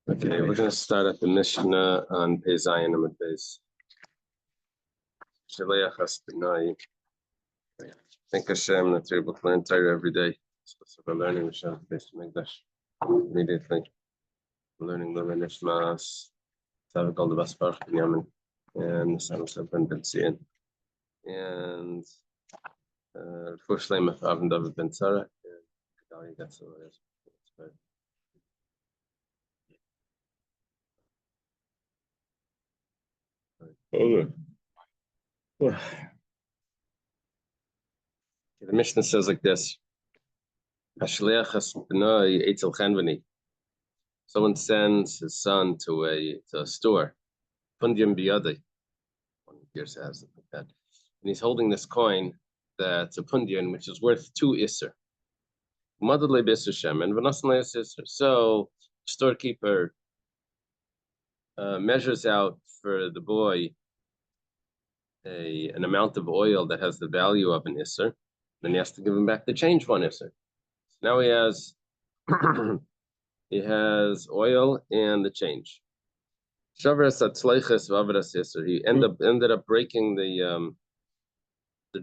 Okay, we're going to start at the Mishnah on Pei Zayin Amud Beis. Shaleach Haspinai. Thank Hashem that we're able to learn Torah every day. So we're learning Mishnah Beis Mikdash immediately. We're learning the Nishmas, Savakal the Basra Daf and the Son of Ben Zion. And first name of Avin David Ben Sarah. And you got some of this. The Mishnah says like this: someone sends his son to a store. Pundyam biyadai. One here says it like that, and he's holding this coin that's a pundian, which is worth 2 iser. So the storekeeper measures out for the boy an amount of oil that has the value of an iser. Then he has to give him back the change 1 iser. So now he has he has oil and the change. He ended up breaking the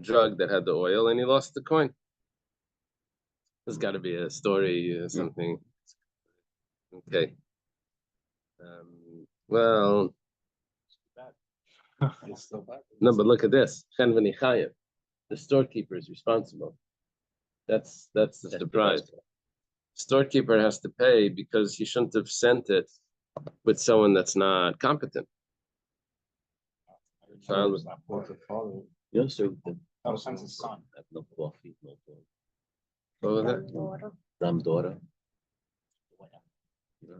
jug that had the oil, and he lost the coin. There's got to be a story or something. Okay. Well, no, but look at this. The storekeeper is responsible. That's the surprise. Storekeeper has to pay because he shouldn't have sent it with someone that's not competent. Child was not born to father. Yes, sir. No, son's his son. No coffee, no daughter. What was that? Dumb daughter. No.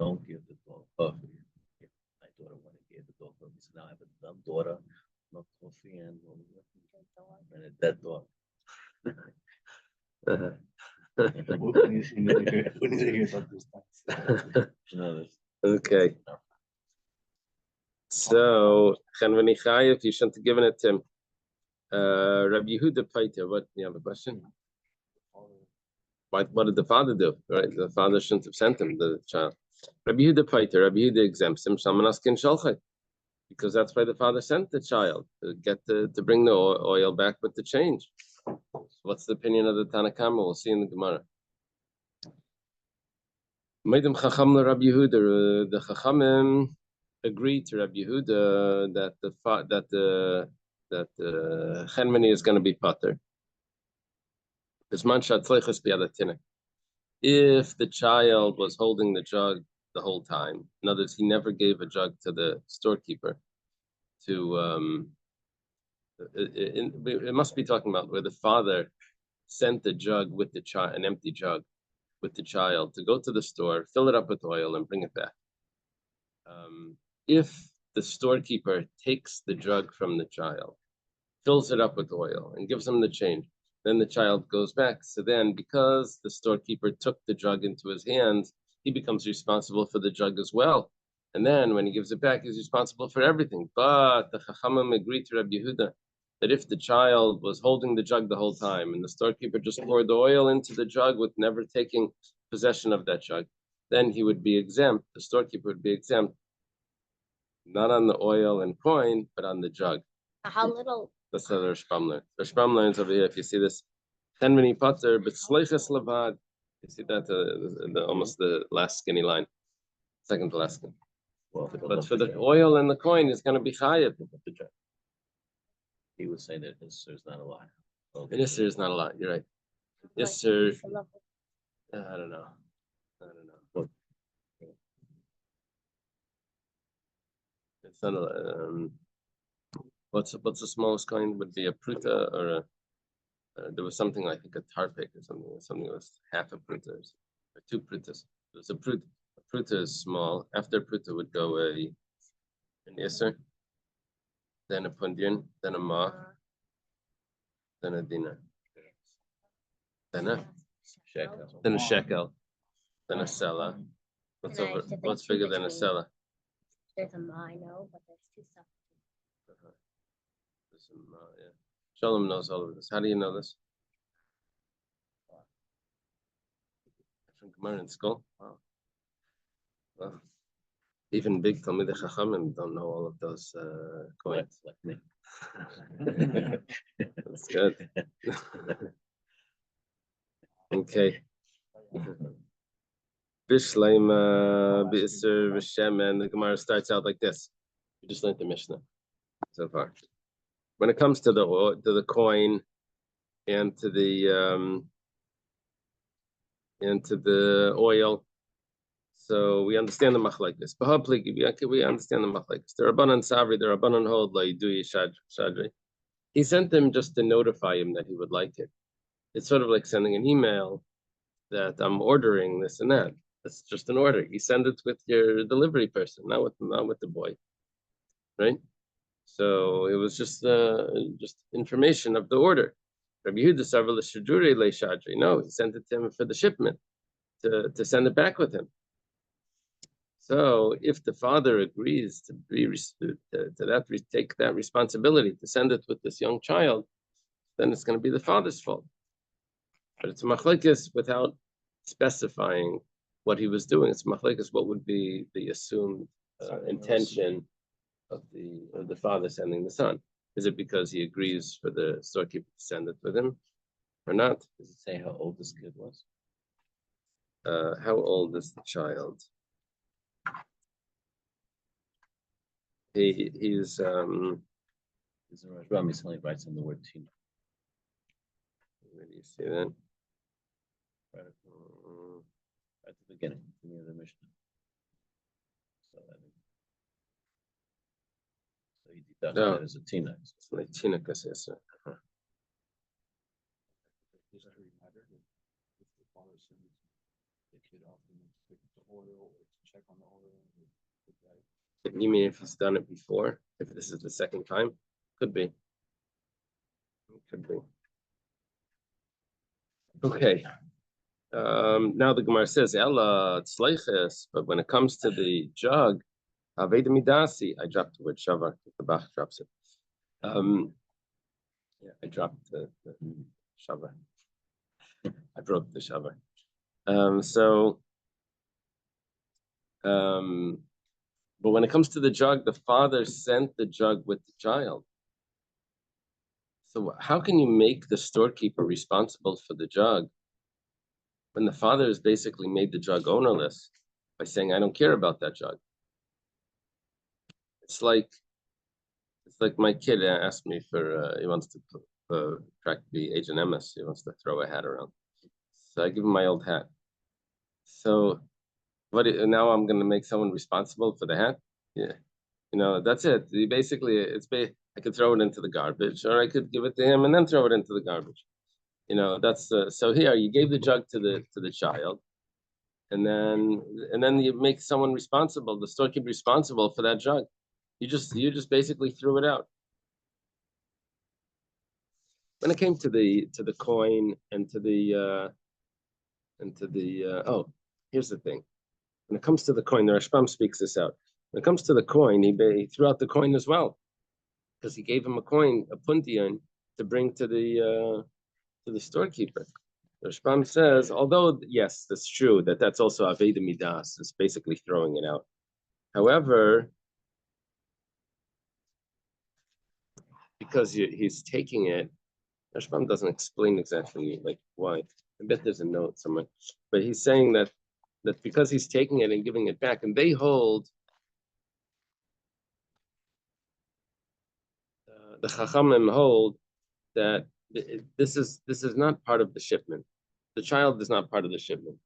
Don't give the dog coffee. My daughter wanted to give the dog coffee. So now I have a dumb daughter, no coffee, and a dead dog. Okay. So, if you shouldn't have given it to him. Rabbi Yehuda Paiter, what? You have a question? What did the father do? Right, the father shouldn't have sent him the child. Rabbi Yehuda Paiter, Rabbi Yehuda exempts him. Because that's why the father sent the child to bring the oil back with the change. So what's the opinion of the Tanakama? We'll see in the Gemara. Meidim Chacham Rabbi Yehuda. The Chachamim agreed to Rabbi Yehuda that the Chenmeni is going to be pater. If the child was holding the jug the whole time, in other words, he never gave a jug to the storekeeper. It must be talking about where the father sent the jug with the child, an empty jug with the child, to go to the store, fill it up with oil, and bring it back. If the storekeeper takes the jug from the child, fills it up with oil, and gives him the change, then the child goes back. So then, because the storekeeper took the jug into his hands, he becomes responsible for the jug as well. And then when he gives it back, he's responsible for everything. But the Chachamim agreed to Rabbi Yehuda that if the child was holding the jug the whole time and the storekeeper just poured the oil into the jug with never taking possession of that jug, then he would be exempt. The storekeeper would be exempt, not on the oil and coin, but on the jug. How little? That's how the Rashbam learns. The Rashbam learns over here. If you see this, Chenmeni pater, but Sleichas Levad. You see that almost the last skinny line, second to last skin. Well, But for the oil and the coin, it's going to be chayav. He would say that Isser is not a lot. Isser is not a lot. You're right. Isser, I don't know. It's not a. What's the smallest coin? Would be a pruta or a. There was something like a tarpik or something. Something that was half a pruta or 2 prutas. There's a pruta. A pruta is small. After a pruta would go an isser, then a pundian, then a ma, then a dinar, then a shekel, then a shekel, then a sela. What's bigger than a sela? There's a ma, I know, but there's 2 stuff. Yeah. Shalom knows all of this. How do you know this? from Gemara in school. Wow. Well, even big Talmidei Chachamim don't know all of those coins. Like me. That's good. Okay. Bishleima B'Isser V'Shem, and the Gemara starts out like this. We just learned the Mishnah so far. When it comes to the coin and to the oil, so we understand the machlekes. We understand the machlekes. The Rabbanan Savri, the Rabbanan hold La'idui Shadri. He sent them just to notify him that he would like it. It's sort of like sending an email that I'm ordering this and that. It's just an order. You send it with your delivery person, not with the boy, right? So it was just information of the order. Rabbi Yehuda Savar l'shaduri le'shadri. No, he sent it to him for the shipment to send it back with him. So if the father agrees to take that responsibility to send it with this young child, then it's going to be the father's fault. But it's machlekes without specifying what he was doing. It's machlekes what would be the assumed intention of the father sending the son. Is it because he agrees for the storekeeper to send it with him, or not? Does it say how old this kid was? How old is the child? He's Rami only writes in the word tina. where do you see that? Right at the beginning, of the Mishnah. So he deducted No. that as a tina. It's like Tinakas, yes, sir. Does that really matter if the father sends the kid off and pick up the oil or to check on the oil? You mean if he's done it before? If this is the second time? Could be. Could be. Okay. Now the Gemara says, Ella tzleiches, but when it comes to the jug, Aveda Midasi, I dropped the word shavar, the Bach drops it. Yeah, I dropped the shavar. I broke the shavar. But when it comes to the jug, the father sent the jug with the child. So how can you make the storekeeper responsible for the jug when the father has basically made the jug ownerless by saying, I don't care about that jug? It's like my kid asked me for, he wants to be Agent MS. He wants to throw a hat around. So I give him my old hat. So now I'm going to make someone responsible for the hat? Yeah. That's it. Basically, I could throw it into the garbage, or I could give it to him and then throw it into the garbage. That's so here you gave the jug to the child, and then you make someone responsible, the storekeeper responsible for that jug. You just basically threw it out. When it came to the coin and to the here's the thing. When it comes to the coin, the Rashbam speaks this out. When it comes to the coin, he threw out the coin as well, because he gave him a coin, a puntian, to bring to the storekeeper. The Rashbam says, although yes, that's true, that's also Aveda Midas, it's basically throwing it out. However, because he's taking it, Rashbam doesn't explain exactly like why. I bet there's a note somewhere, but he's saying that because he's taking it and giving it back, and they hold. The Chachamim hold that this is not part of the shipment. The child is not part of the shipment.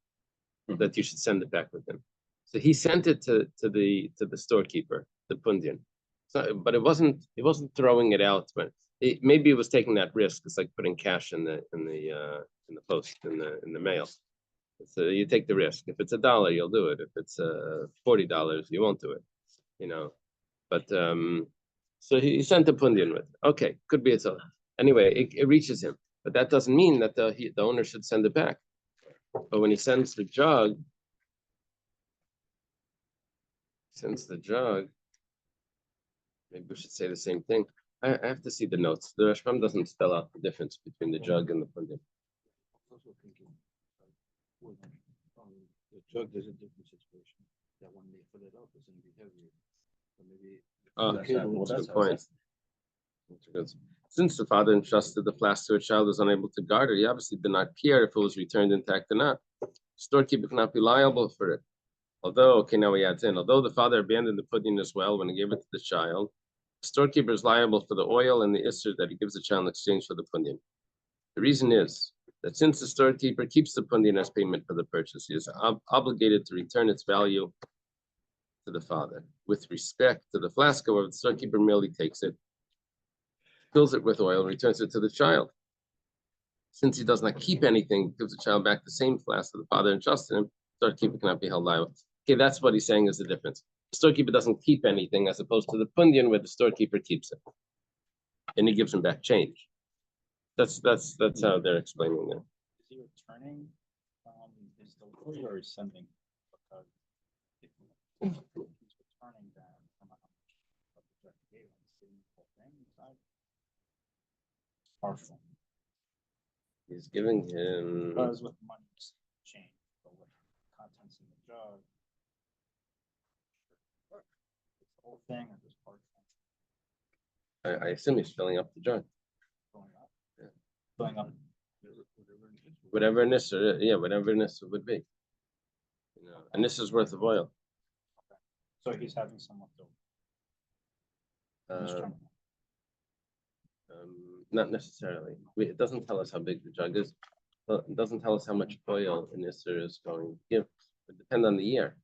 That you should send it back with him. So he sent it to the storekeeper, the pundian. So, but he wasn't throwing it out. But maybe it was taking that risk. It's like putting cash in the post in the mail. So you take the risk. If it's $1, you'll do it. If it's $40, you won't do it. But so he sent a pundian with. Okay, could be it's all. Anyway, it reaches him, but that doesn't mean that the owner should send it back. But when he sends the jug, maybe we should say the same thing. I have to see the notes. The Rashbam doesn't spell out the difference between the jug and the pundian. Well, the jug is a different situation. That when they fill it up, it's gonna be heavier. So maybe. Oh, the kid will- that's a good point. That's good. Since the father entrusted the flask to a child who was unable to guard it, he obviously did not care if it was returned intact or not. Storekeeper cannot be liable for it. Although, okay, now he adds in, although the father abandoned the pudding as well when he gave it to the child, the storekeeper is liable for the oil and the isser that he gives the child in exchange for the pudding. The reason is that since the storekeeper keeps the pudding as payment for the purchase, he is obligated to return its value to the father. With respect to the flask, however, the storekeeper merely takes it, fills it with oil, and returns it to the child. Since he does not keep anything, gives the child back the same flask that the father entrusted him, the storekeeper cannot be held liable. Okay, that's what he's saying is the difference. The storekeeper doesn't keep anything as opposed to the pundian where the storekeeper keeps it. And he gives him back change. That's how they're explaining it. Is he returning his delivery or is sending? Because if he's returning that from how much of the judge gave him, the whole thing inside. Partial. He's giving him. Because with money change, but with contents in the jug, it's the whole thing or just part of I assume he's filling up the jug. going up. Yeah. Going up. Whatever Nisr, yeah, whatever Nisr would be. You know, and this is worth of oil. So he's having some left over. He's Uh, trying- Not necessarily. It doesn't tell us how big the jug is. Well, it doesn't tell us how much oil an Isser is going to give. It depends on the year.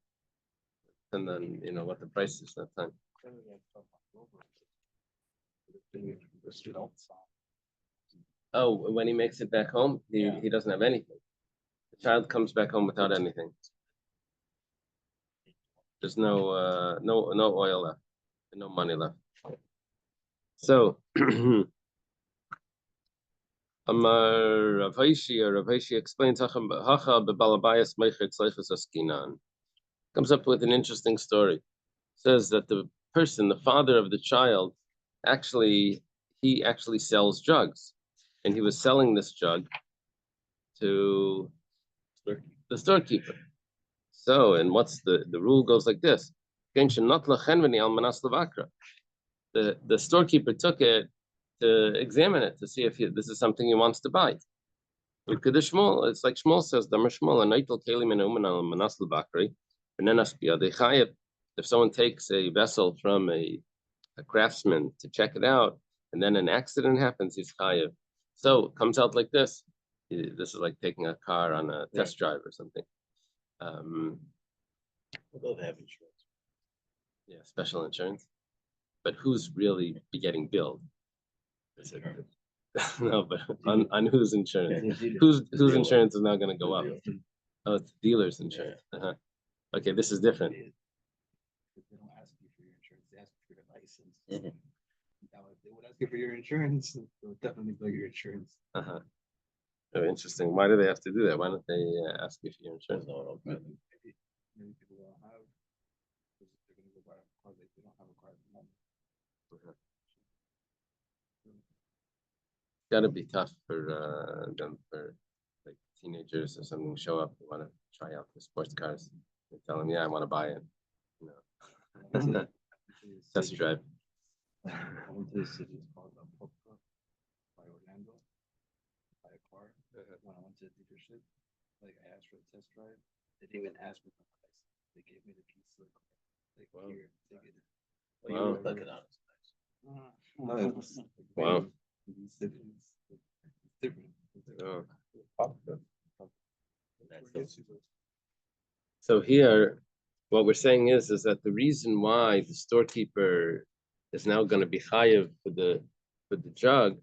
And then, what the price is that time. Oh, when he makes it back home, he doesn't have anything. The child comes back home without anything. There's no oil left, and no money left. So Rav Haishi explains comes up with an interesting story. Says that the person, the father of the child, he actually sells jugs, and he was selling this jug to the storekeeper. So, and what's the rule goes like this: the storekeeper took it to examine it to see if this is something he wants to buy. It's like Shmuel says, if someone takes a vessel from a craftsman to check it out, and then an accident happens, he's chayiv. So it comes out like this. This is like taking a car on a test drive or something. They'll have insurance. Yeah, special insurance. But who's really be getting billed? Is it, no, but on whose insurance? Whose insurance is now going to go up? Oh, it's dealer's insurance. Okay, this is different. They don't ask you for your insurance, they ask you for your license. Now, if they would ask you for your insurance, they'll definitely bill your insurance. Oh, interesting. Why do they have to do that? Why don't they ask you for your insurance? Many people don't have, because they're gonna go buy a car, they don't have a car at the moment. Got to be tough for them, for like teenagers or something to show up and want to try out the sports cars. They tell them, yeah, I want to buy it. Test drive. I went to the city, it's called Popka by Orlando, buy a car. When I went to the dealership, like I asked for a test drive, they didn't even ask me for the license. They gave me the piece of the car. Like, Wow. here, take it. Well, you look like it on. No, it was like, Wow. It's different. Oh. That's So here, what we're saying is that the reason why the storekeeper is now going to be chayiv for the jug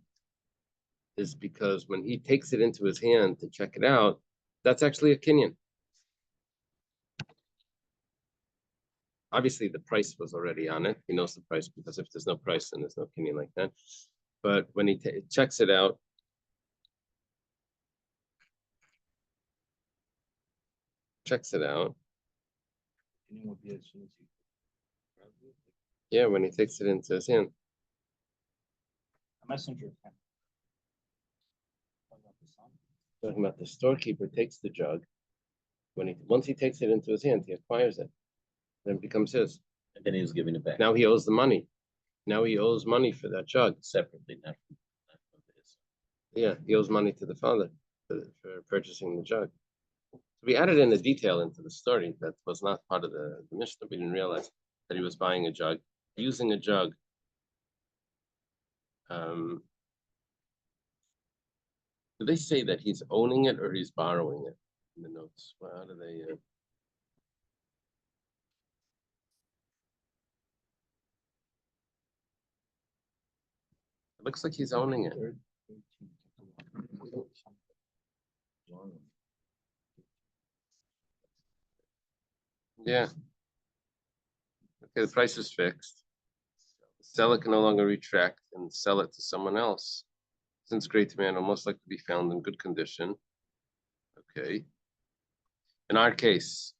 is because when he takes it into his hand to check it out, that's actually a kinyan. Obviously, the price was already on it. He knows the price because if there's no price, then there's no kinyan like that. But when he checks it out, Opinion would be as soon as you grab it, yeah, when he takes it into his hand, A messenger can. talking about the storekeeper takes the jug once he takes it into his hand, he acquires it, then it becomes his. And then he was giving it back. Now he owes the money. Now he owes money for that jug. Separately, not from his. Yeah, he owes money to the father for purchasing the jug. So we added in the detail into the story that was not part of the Mishnah. We didn't realize that he was buying a jug, using a jug. Do they say that he's owning it or he's borrowing it in the notes? Well, how do they? It looks like he's owning it. Yeah. Okay, the price is fixed. The seller can no longer retract and sell it to someone else. Since great demand will most likely be found in good condition. Okay. In our case,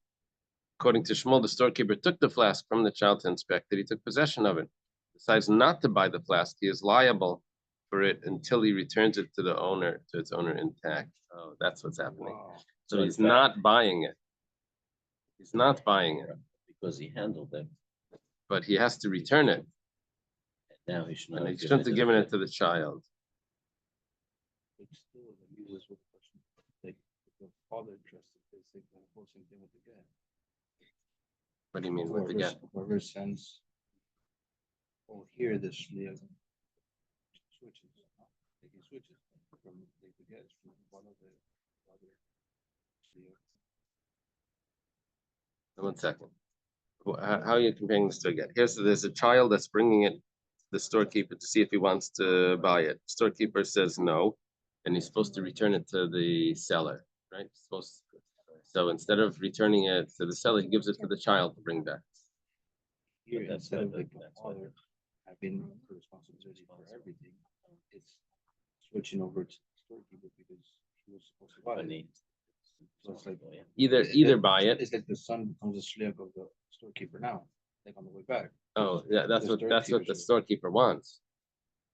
according to Shmuel, the storekeeper took the flask from the child to inspect it. He took possession of it. Decides not to buy the flask. He is liable for it until he returns it to the owner, to its owner intact. Oh, that's what's happening. Wow. So he's not buying it. He's not buying it, because he handled it. but he has to return it. And now he should not. And he have shouldn't have given it the to the child. But still, the users will question, like, if the father trusted this, they can force him with the get. What do you mean with the get? Whoever sends, oh, here the shliach switches, like he switches from like the get from one of the other shliach. 1 second. How are you comparing this to a get? There's a child that's bringing it to the storekeeper to see if he wants to buy it. The storekeeper says no, and he's supposed to return it to the seller, right? So instead of returning it to the seller, he gives it to the child to bring back. Here, But that's instead of why like the that's why father having the responsibility for everything, it's switching over to the storekeeper because he was supposed to buy it. So it's like Either buy it. It's like the son becomes a shliach of the storekeeper now, like on the way back. Oh, yeah, that's The what the storekeeper's- storekeeper wants.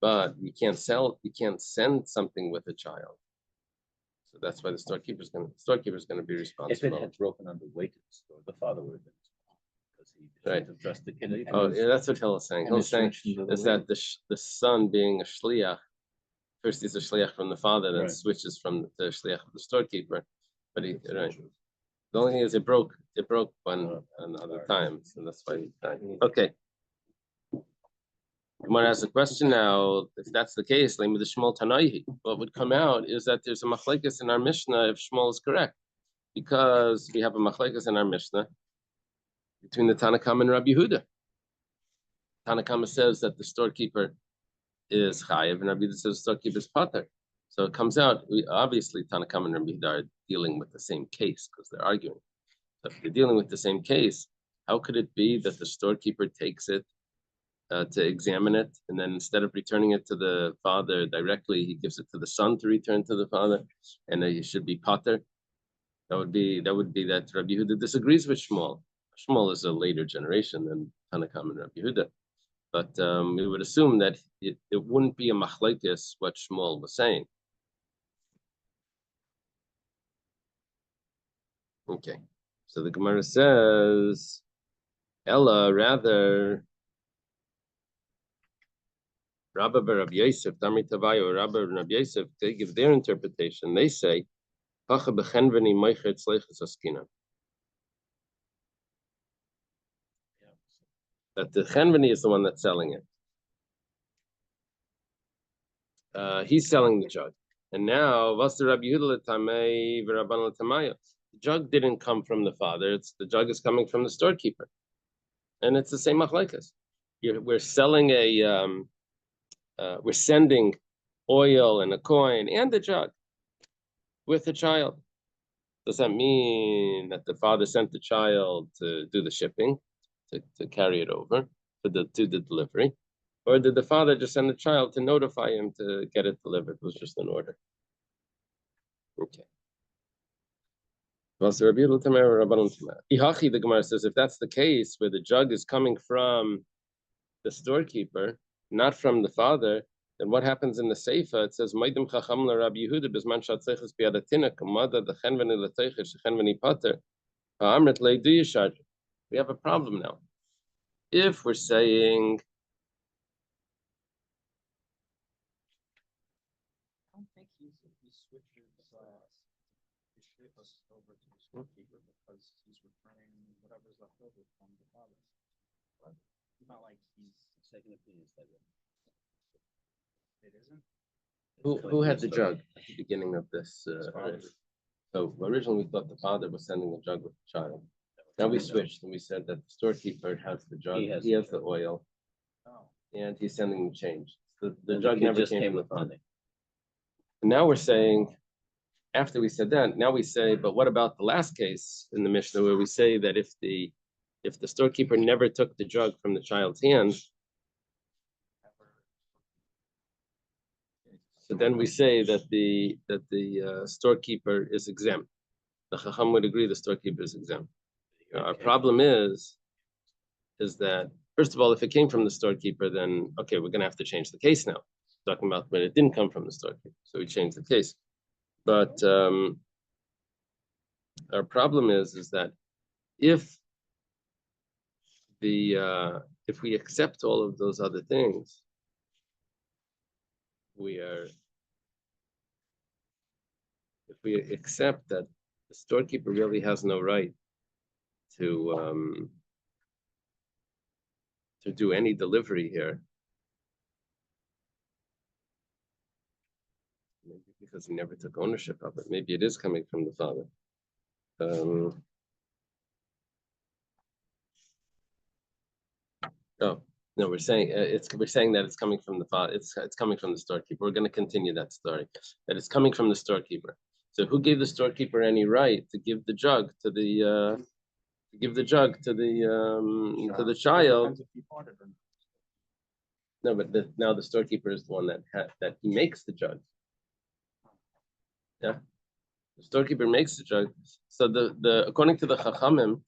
But you can't send something with a child. So that's why the storekeeper's gonna be If it responsible. had broken on the way to the store, the father would have been. Because he Right. didn't trust the kid. Oh, yeah, that's what Hill is saying. And Hill's it's saying switching the other is way. that the son being a shliach, first he's a shliach from the father, then Right. switches from the shliach of the storekeeper. But he, That's right. true. The only thing is it broke one other times, and that's why he died. Okay. Gemara has a question now. If that's the case, like with the Shmuel Tanaihi, what would come out is that there's a machlekes in our Mishnah if Shmuel is correct, because we have a machlekes in our Mishnah between the Tanakam and Rabbi Yehuda. Tanakama says that the storekeeper is chayiv, and Rabbi Yehuda says the storekeeper is pater. So it comes out, obviously Tanakama and Rabbi Yehuda are dealing with the same case because they're arguing. So if they're dealing with the same case, how could it be that the storekeeper takes it to examine it, and then instead of returning it to the father directly, he gives it to the son to return to the father, and he should be pater? That would be that Rabbi Yehuda disagrees with Shmuel. Shmuel is a later generation than Tanakam and Rabbi Yehuda, but we would assume that it wouldn't be a machlekes what Shmuel was saying. Okay, so the Gemara says, Ella, rather, Rabba Rabbi Yosef, Tamri Tavayo, Rabba and Rabbi Yosef, they give their interpretation. They say, that the chenveni is the one that's selling it. He's selling the jug. And now, the jug didn't come from the father. The jug is coming from the storekeeper. And it's the same machlekes. We're selling we're sending oil and a coin and the jug with the child. Does that mean that the father sent the child to do the shipping, to carry it over to the delivery? Or did the father just send the child to notify him to get it delivered? It was just an order. Okay. The Gemara says, if that's the case, where the jug is coming from the storekeeper, not from the father, then what happens in the Seifa? It says, Rabbi Yehuda, Amrit le do yishad. We have a problem now. If we're saying I don't think he switches his shifts over to the storekeeper because he's returning whatever's left over from the father. It's not like he's Second opinion is that way. it isn't. who had the jug at the beginning of this? So originally we thought the father was sending the jug with the child. Now we switched and we said that the storekeeper has the jug, he has the oil, Oh, and he's sending the change. The And jug kid never just came from the with father. money. And now we're saying, after we said that, now we say, but what about the last case in the Mishnah where we say that if the storekeeper never took the jug from the child's hands, so then we say that the storekeeper is exempt. The Chacham would agree the storekeeper is exempt. Our problem is that, first of all, if it came from the storekeeper, then, okay, we're going to have to change the case now. Talking about when it didn't come from the storekeeper. So we changed the case. But our problem is that if we accept all of those other things, if we accept that the storekeeper really has no right to do any delivery here, maybe because he never took ownership of it. Maybe it is coming from the father. No, we're saying that it's coming from the father. It's coming from the storekeeper. We're going to continue that story. That it's coming from the storekeeper. So who gave the storekeeper any right to give the jug to the child? No, but now the storekeeper is the one that he makes the jug. Yeah, the storekeeper makes the jug. So the according to the Chachamim,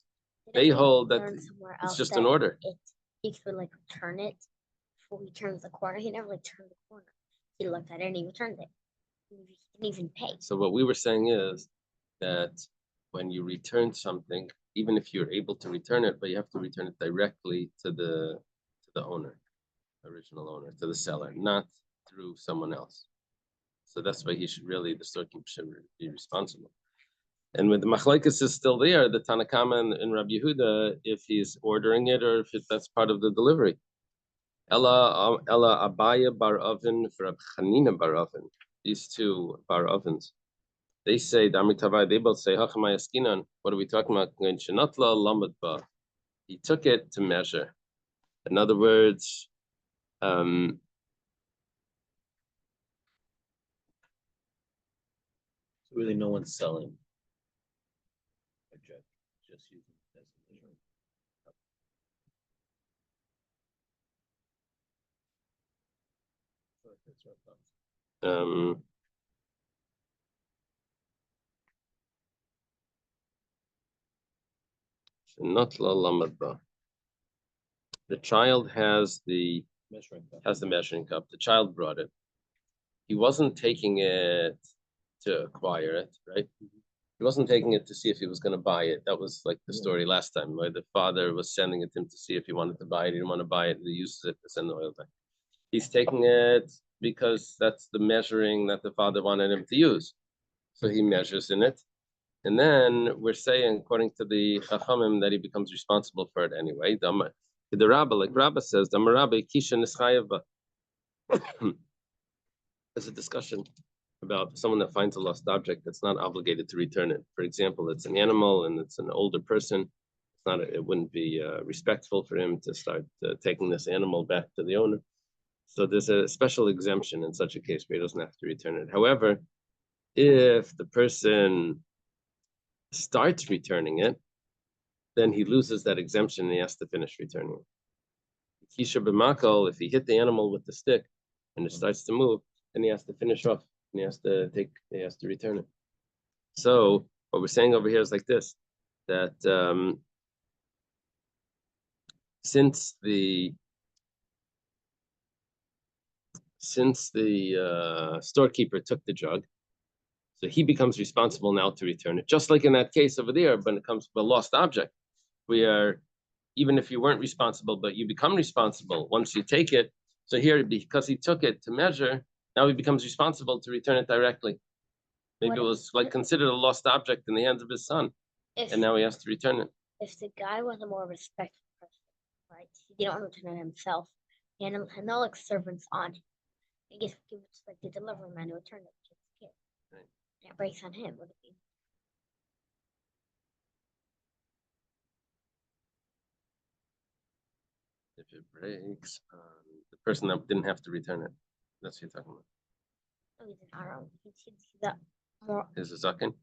they hold that it's just an order. He could like return it before he turns the corner. He never like turned the corner. He looked at it and he returned it. He didn't even pay. So what we were saying is that when you return something, even if you're able to return it, but you have to return it directly to the owner, original owner, to the seller, not through someone else. So that's why the storekeeper should be responsible. And when the machlokes is still there, the Tanna Kama and Rabbi Yehuda, if he's ordering it or if that's part of the delivery. Ella Abaya bar Oven for Chanina bar Oven. These two bar ovens. They say, they both say, what are we talking about? He took it to measure. In other words, really no one's selling a jug, just using it as a measuring. the child has the measuring cup. The child brought it. He wasn't taking it to acquire it, right? He wasn't taking it to see if he was going to buy it. That was like the story last time, where the father was sending it to him to see if he wanted to buy it. He didn't want to buy it. He uses it to send the oil back. He's taking it because that's the measuring that the father wanted him to use. So he measures in it. And then we're saying, according to the Chachamim, that he becomes responsible for it anyway. The Rabbi, like Rabbi says, there's a discussion about someone that finds a lost object that's not obligated to return it. For example, it's an animal and it's an older person. It wouldn't be respectful for him to start taking this animal back to the owner. So there's a special exemption in such a case where he doesn't have to return it. However, if the person starts returning it, then he loses that exemption and he has to finish returning it. Kisha b'makal, if he hit the animal with the stick and it starts to move, then he has to finish off and he has to return it. So what we're saying over here is like this, that since the storekeeper took the jug, So he becomes responsible now to return it. Just like in that case over there, when it comes to a lost object, even if you weren't responsible, but you become responsible once you take it. So here, because he took it to measure, now he becomes responsible to return it directly. Maybe it was like considered a lost object in the hands of his son, and now he has to return it. If the guy was a more respectful person, right? He didn't want to return it himself. He had no like servants on him. I guess he was like the delivery man who returned it to his kid. Right. That breaks on him, would it be? If it breaks, the person that didn't have to return it. That's what you're talking about. No, he's an Aaron. He's that more. Is a zaken?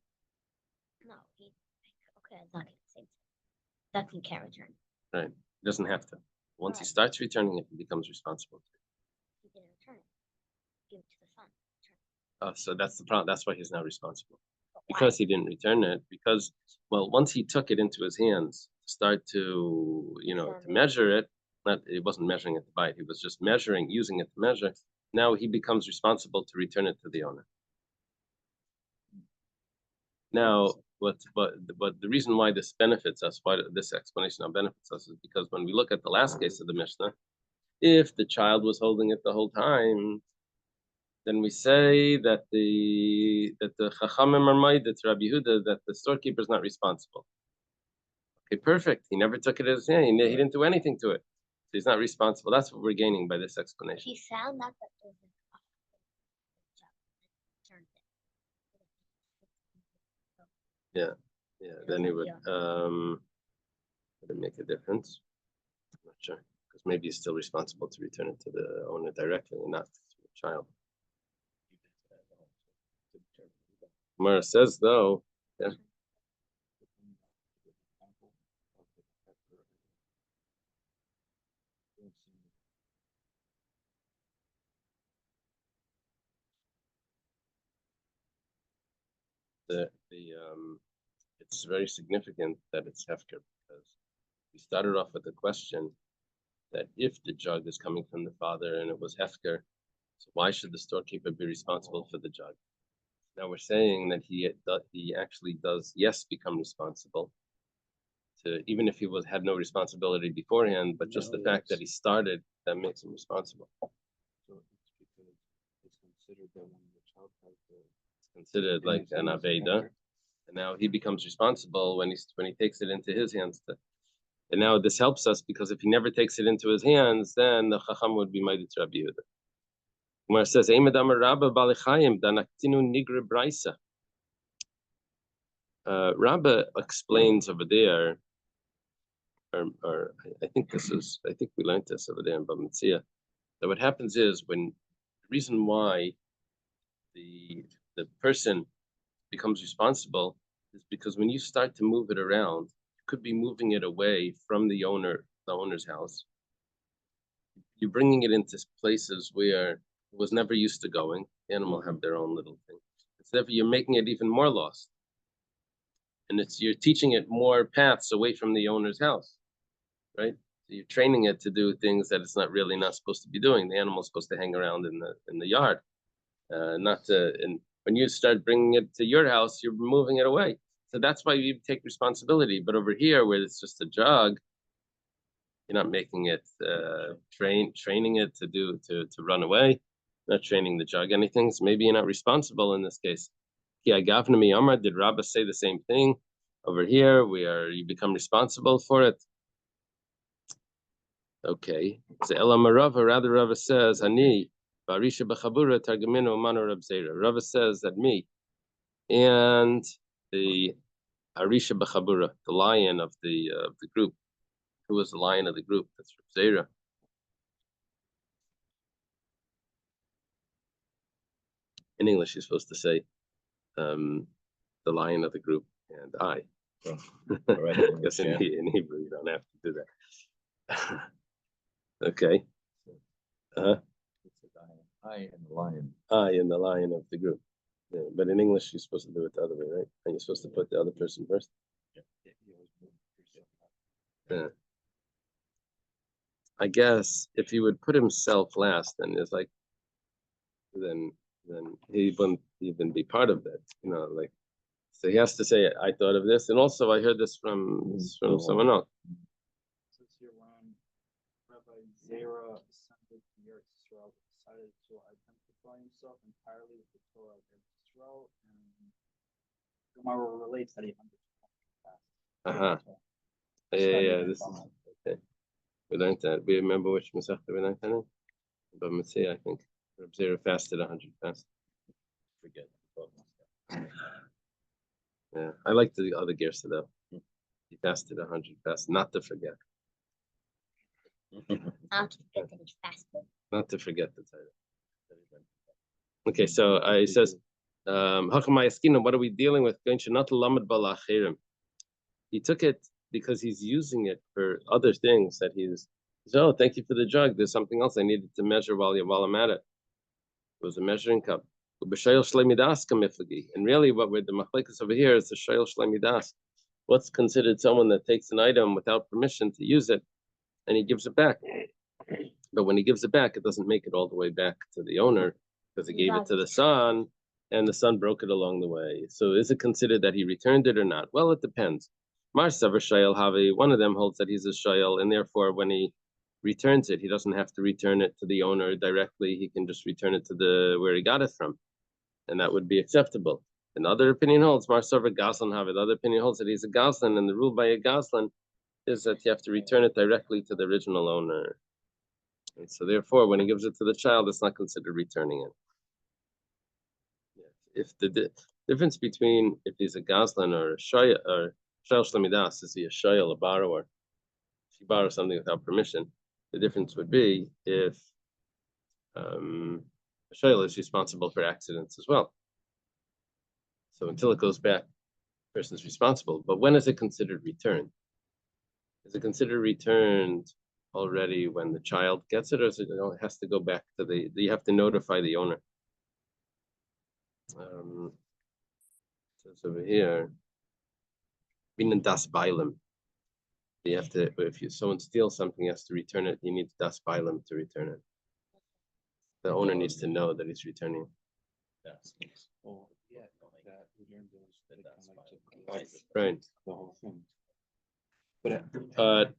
No, okay, Zakin, same thing. Zakin can't return. Right. He doesn't have to. Once he Right. starts returning it, he becomes responsible. He didn't return it. Give it to the son. Return So that's the problem. That's why he's now responsible. it. But Because why? he didn't return it, because, well, once he took it into his hands, start to, to measure it, it wasn't measuring it to buy it, he was just using it to measure. Now he becomes responsible to return it to the owner. Now, but the reason why this benefits us, why this explanation now benefits us, is because when we look at the last case of the Mishnah, if the child was holding it the whole time, then we say that the Chachamim are ma'adet to Rabbi Yehuda that the storekeeper is not responsible. Okay, perfect. He never took it as he didn't do anything to it. So he's not responsible. That's what we're gaining by this explanation. He found out that there was Yeah, then it would it make a difference? I'm not sure. Because maybe he's still responsible to return it to the owner directly and not to the child. Gemara says though, yeah. It's very significant that it's hefker because we started off with the question that if the jug is coming from the father and it was hefker, so why should the storekeeper be responsible for the jug? Now we're saying that he actually does, yes, become responsible to, even if he had no responsibility beforehand, but just the fact that he started, that makes him responsible. So it's because it's considered that when the child has it's considered like an aveda, and now he becomes responsible when he takes it into his hands. And now this helps us because if he never takes it into his hands, then the Chacham would be ma'adet to Rabbi Yehuda. Where it says, Rabba explains over there, or I think we learned this over there in Bava Metzia, that what happens is the reason why the person becomes responsible is because when you start to move it around, you could be moving it away from the owner's house. You're bringing it into places where it was never used to going. The animal have their own little thing. Therefore, you're making it even more lost. And you're teaching it more paths away from the owner's house, right? So you're training it to do things that it's not supposed to be doing. The animal's supposed to hang around in the yard, not to. And when you start bringing it to your house, you're moving it away. So that's why you take responsibility. But over here, where it's just a jug, you're not making it training it to run away. Not training the jug anything. So maybe you're not responsible in this case. Did Rabbah say the same thing over here? You become responsible for it. Okay. So Elamarava, rather Rava says, Ani, Barisha Bachabura, Targamino, Mano Rab Zera. Rava says that me and the Arisha Bachabura, the lion of the group, who was the lion of the group, that's Rab Zera. In English, you're supposed to say, the lion of the group and I. Because in Hebrew, you don't have to do that. Okay. I and the lion. I and the lion of the group. Yeah, but in English, you're supposed to do it the other way, right? And you're supposed to put the other person first. Yeah. I guess if he would put himself last, then then he wouldn't even be part of that, like, so he has to say, I thought of this, and also I heard this from someone else. Says here when Rabbi Zera ascended to Eretz Yisrael, decided to identify himself entirely with the Torah of Eretz Yisrael, and Gemara relates that he understood. Yeah, this is okay. We learned that. We remember which Masechta we learned that in? But Matzah, I think. Reb Zera fasted 100 fasts. Forget. Yeah, I like the other Gersa though. He fasted 100 fasts, not to forget. Not to forget that he fasted. Not to forget the title. Okay, so he says, what are we dealing with? He took it because he's using it for other things that he's oh, thank you for the drug. There's something else I needed to measure while I'm at it. It was a measuring cup. And really what we're the machlekes over here is the shayl shlemidas. What's considered someone that takes an item without permission to use it and he gives it back. But when he gives it back, it doesn't make it all the way back to the owner because he gave it to the son and the son broke it along the way. So is it considered that he returned it or not? Well, it depends. Mar Savar Shayel Havi, one of them holds that he's a Shayel, and therefore when he returns it, he doesn't have to return it to the owner directly. He can just return it to where he got it from. And that would be acceptable. Another opinion holds, Mar Savar Gazlan Havi, the other opinion holds that he's a Gazlan, and the rule by a Gazlan is that you have to return it directly to the original owner. And so therefore, when he gives it to the child, it's not considered returning it. If the difference between if he's a Gazlan or a Shayel or Shayel Shlemidas, is he a Shayel, a borrower? If he borrows something without permission, the difference would be if a Shayel is responsible for accidents as well. So until it goes back, the person's responsible. But when is it considered returned? Is it considered returned already when the child gets it, or is it has to go back to you have to notify the owner? So it's over here. Das Bailam. You have to, someone steals something, he has to return it. You need Das Bailam to return it. The owner needs to know that he's returning. Yes. Oh, yeah, that we learned those. Right. The whole thing.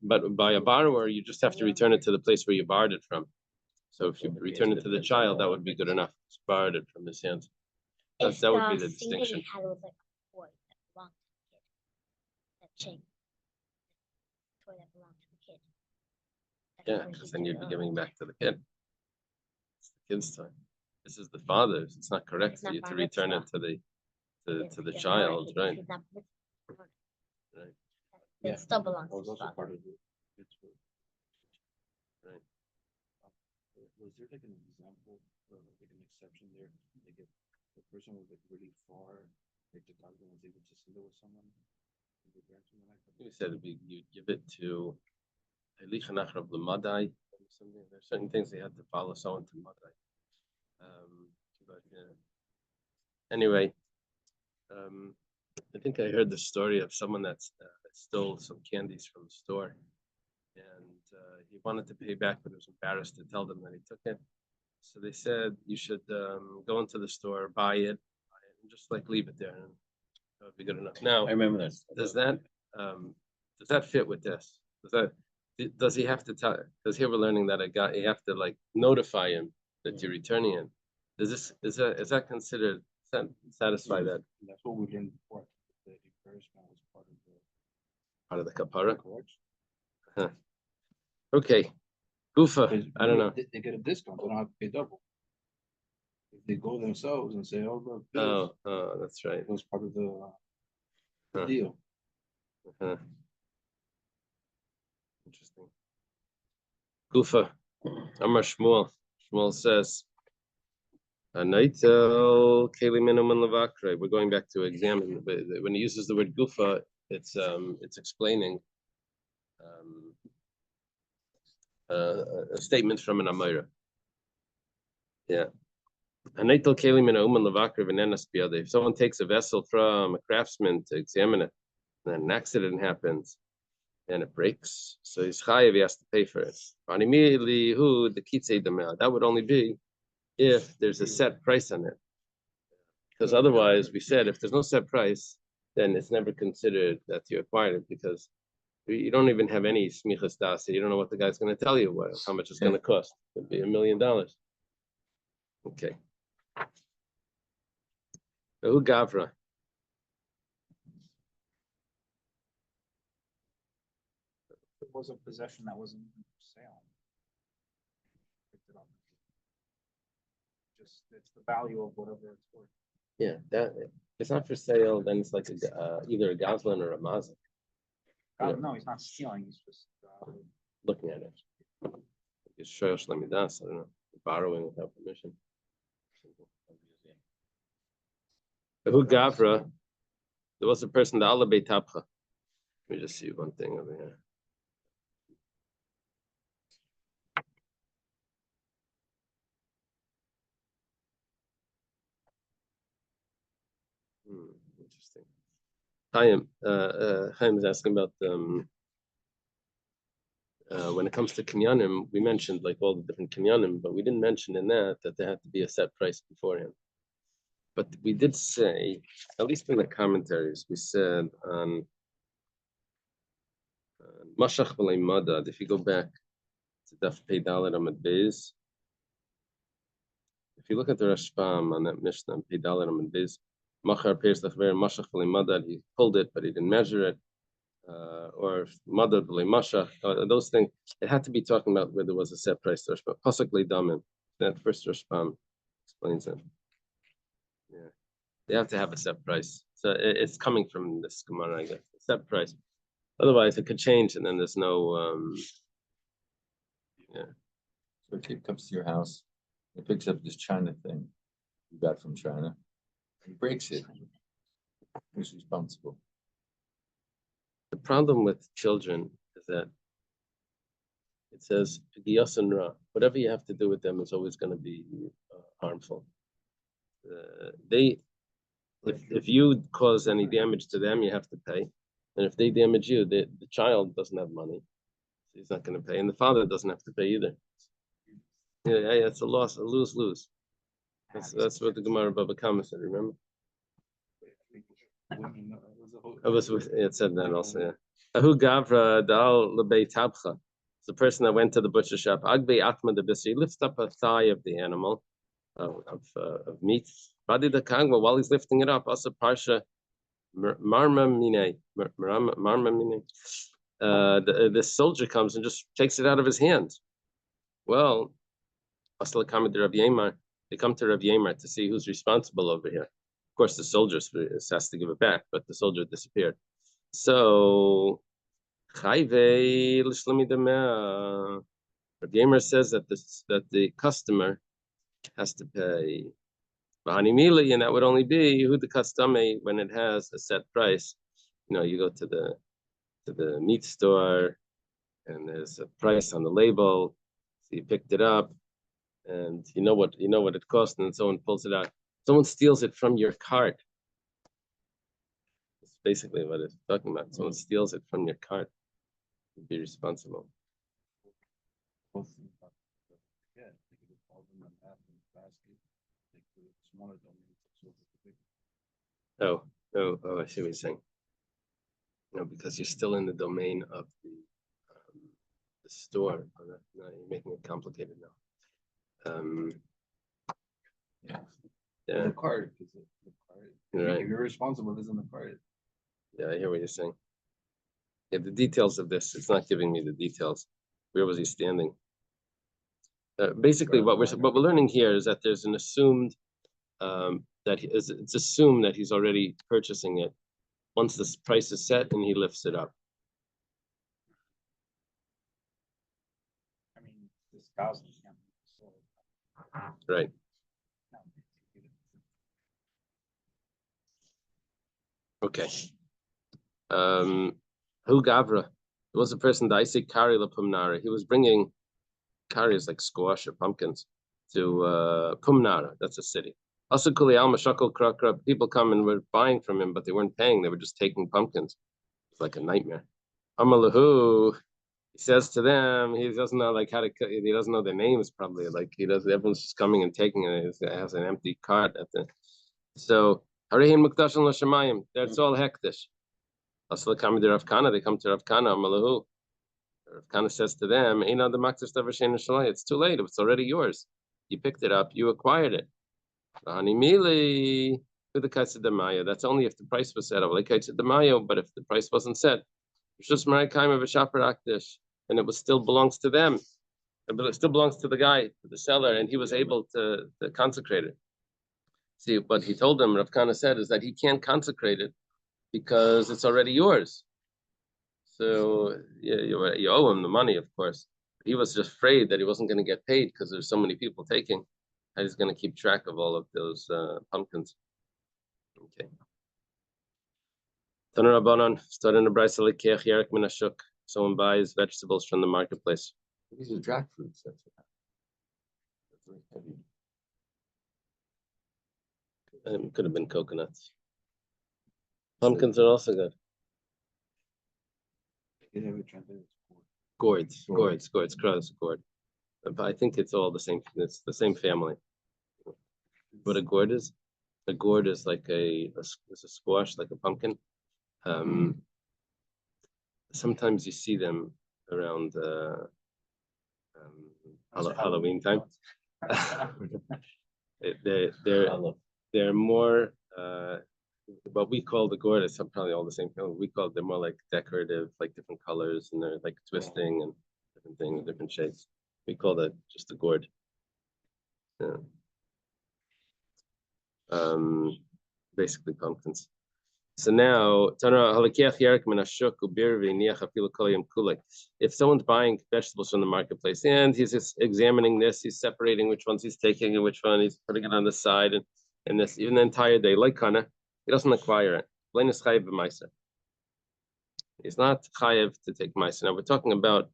But by a borrower, you just have to return it to the place where you borrowed it from. So if you return it to the child, that would be good enough. Just borrowed it from his hands. That would be the distinction. If the thing that he had was like a toy that belonged to the kid, that chain, toy that belonged to the kid. Yeah, because then you'd be giving back to the kid. It's the kid's time. This is the father's. It's not correct for you to return it to the child, right? Right. It still belongs to Was the also father. part of the. Right. Was there like an example, or like an exception there? Like if the person was like really far, like the guardian was able to send it with someone. You said you give it to There's certain things they had to follow someone to Madai. Anyway, I think I heard the story of someone that stole some candies from the store, and he wanted to pay back, but he was embarrassed to tell them that he took it. So they said you should go into the store, buy it, and just like leave it there, and that would be good enough. Now, I remember that. does that fit with this? Does he have to tell? Because here we're learning that you have to like notify him that you're returning it. Is that considered satisfy that? And that's what we learned before. The encouragement was Part of the kapara. Correct. Okay, Gufa. I don't know. They get a discount. They don't have to pay double. If they go themselves and say, "Oh, look, Oh, that's right. it was part of the Huh. deal." Interesting. Gufa. Amar Shmuel. Shmuel says, Anaitel Keli Minimum Lavakre. We're going back to examine. When he uses the word Gufa, it's explaining a statement from an Amira. Yeah. Anaitel Keli Minimum Lavakre Venenas Biade. If someone takes a vessel from a craftsman to examine it, and then an accident happens, and it breaks, so he's chayav, he has to pay for it. That would only be if there's a set price on it. Because otherwise, we said if there's no set price, then it's never considered that you acquired it because you don't even have any smichas dasa. You don't know what the guy's going to tell you, how much it's going to cost. It'd be $1 million. Okay. Who gavra? It was a possession that wasn't even for sale. Picked it up. Just, it's the value of whatever it's worth. Yeah, that if it's not for sale, then it's like either a goslin or a mazik. Yeah. No, he's not stealing, he's just, Looking at it. It's shoyosh lamidas. I don't know, borrowing without permission. Who gavra? There was a person that Allah tapcha. Let me just see one thing over here. Interesting. Chaim is asking about when it comes to kinyanim, we mentioned like all the different kinyanim, but we didn't mention in that there had to be a set price beforehand. But we did say, at least in the commentaries, we said on Mashach B'lei Madad, if you go back to Daf Peidalet Amud Beis, if you look at the Rashbam on that Mishnah, Peidalet Amud Beis, Machar Peirs Lachver Mashach B'lei Madad, he pulled it, but he didn't measure it. Or Madad B'lei Mashach, those things, it had to be talking about where there was a set price. Rashbam, Pasuk Leidamim, that first Rashbam explains it. Yeah, they have to have a set price. So it's coming from this Gemara, I guess. A set price. Otherwise, it could change, and then there's no. Yeah. So a kid comes to your house, he picks up this China thing you got from China, he breaks it. Who's responsible? The problem with children is that it says whatever you have to do with them is always going to be harmful. If you cause any damage to them, you have to pay, and if they damage you, the child doesn't have money, so he's not going to pay, and the father doesn't have to pay either. Yeah, it's a loss, a lose-lose. That's what the Gemara Baba Kama said. Remember? It said that also. Yeah. Ahu gavra dal lebei tabcha. It's the person that went to the butcher shop. Agbei atma de bisri. He lifts up a thigh of the animal of meat. Radi the kangwa, while he's lifting it up, asa parsha marma mine. The soldier comes and just takes it out of his hand. Well, asla kama de Rabbi Yemar. They come to Rabbi Yemar to see who's responsible over here. Of course, the soldier has to give it back, but the soldier disappeared. So, Rabbi Yemar says that the customer has to pay. And that would only be who the customer when it has a set price. You know, you go to the meat store, and there's a price on the label. So you picked it up, and you know what it cost, and someone pulls it out. Someone steals it from your cart. That's basically what it's talking about. Someone steals it from your cart. You'd be responsible. Oh, I see what you're saying. No, because you're still in the domain of the store. No, you're making it complicated now. Yeah. The cart. Right. If you're responsible, isn't the cart? Yeah, I hear what you're saying. Yeah, the details of this, it's not giving me the details. Where was he standing? Basically, what we're learning here is that there's an assumed it's assumed that he's already purchasing it once the price is set and he lifts it up. I mean, this goslin can't be sold. Right. Okay. Who gavra? There was a person that I say kari lapumnara. He was bringing kari is like squash or pumpkins to Pumnara. That's a city. Also, kuli alma shakal krakra. People come and were buying from him, but they weren't paying. They were just taking pumpkins. It's like a nightmare. Amalahu. He says to them, he doesn't know like how to. He doesn't know their names probably. Like he does. Everyone's just coming and taking it. It has an empty cart at the. So Harihim Mukdash and Lashamayim. That's all hektish. Also, they come to Rav Kana. They come to Rav Kana. Malahu. Rav Kana says to them, it's too late. It's already yours. You picked it up. You acquired it. That's only if the price was set. But if the price wasn't set, it's just and it was still belongs to them. But it still belongs to the guy, to the seller, and he was able to consecrate it. See, what he told them, Rav Kana said, is that he can't consecrate it because it's already yours. So yeah, you owe him the money, of course. He was just afraid that he wasn't going to get paid because there's so many people taking. How he's going to keep track of all of those pumpkins. Okay. Tanurabanan, starting a brisa lekech yerek min hashuk. Someone buys vegetables from the marketplace. These are jackfruits. That's very heavy. Could have been coconuts. Pumpkins are also good. Gourds, gourd. But I think it's all the same. It's the same family. What a gourd is? A gourd is like it's a squash, like a pumpkin. Sometimes you see them around Halloween time. They're more what we call the gourd is probably all the same thing. We call they're more like decorative, like different colors, and they're like twisting and different things, different shapes. We call that just a gourd. Yeah. Basically pumpkins. So now, if someone's buying vegetables from the marketplace and he's just examining this, he's separating which ones he's taking and which one he's putting it on the side, and this even the entire day, like kana, he doesn't acquire it. He's not chayev to take meiser. Now we're talking about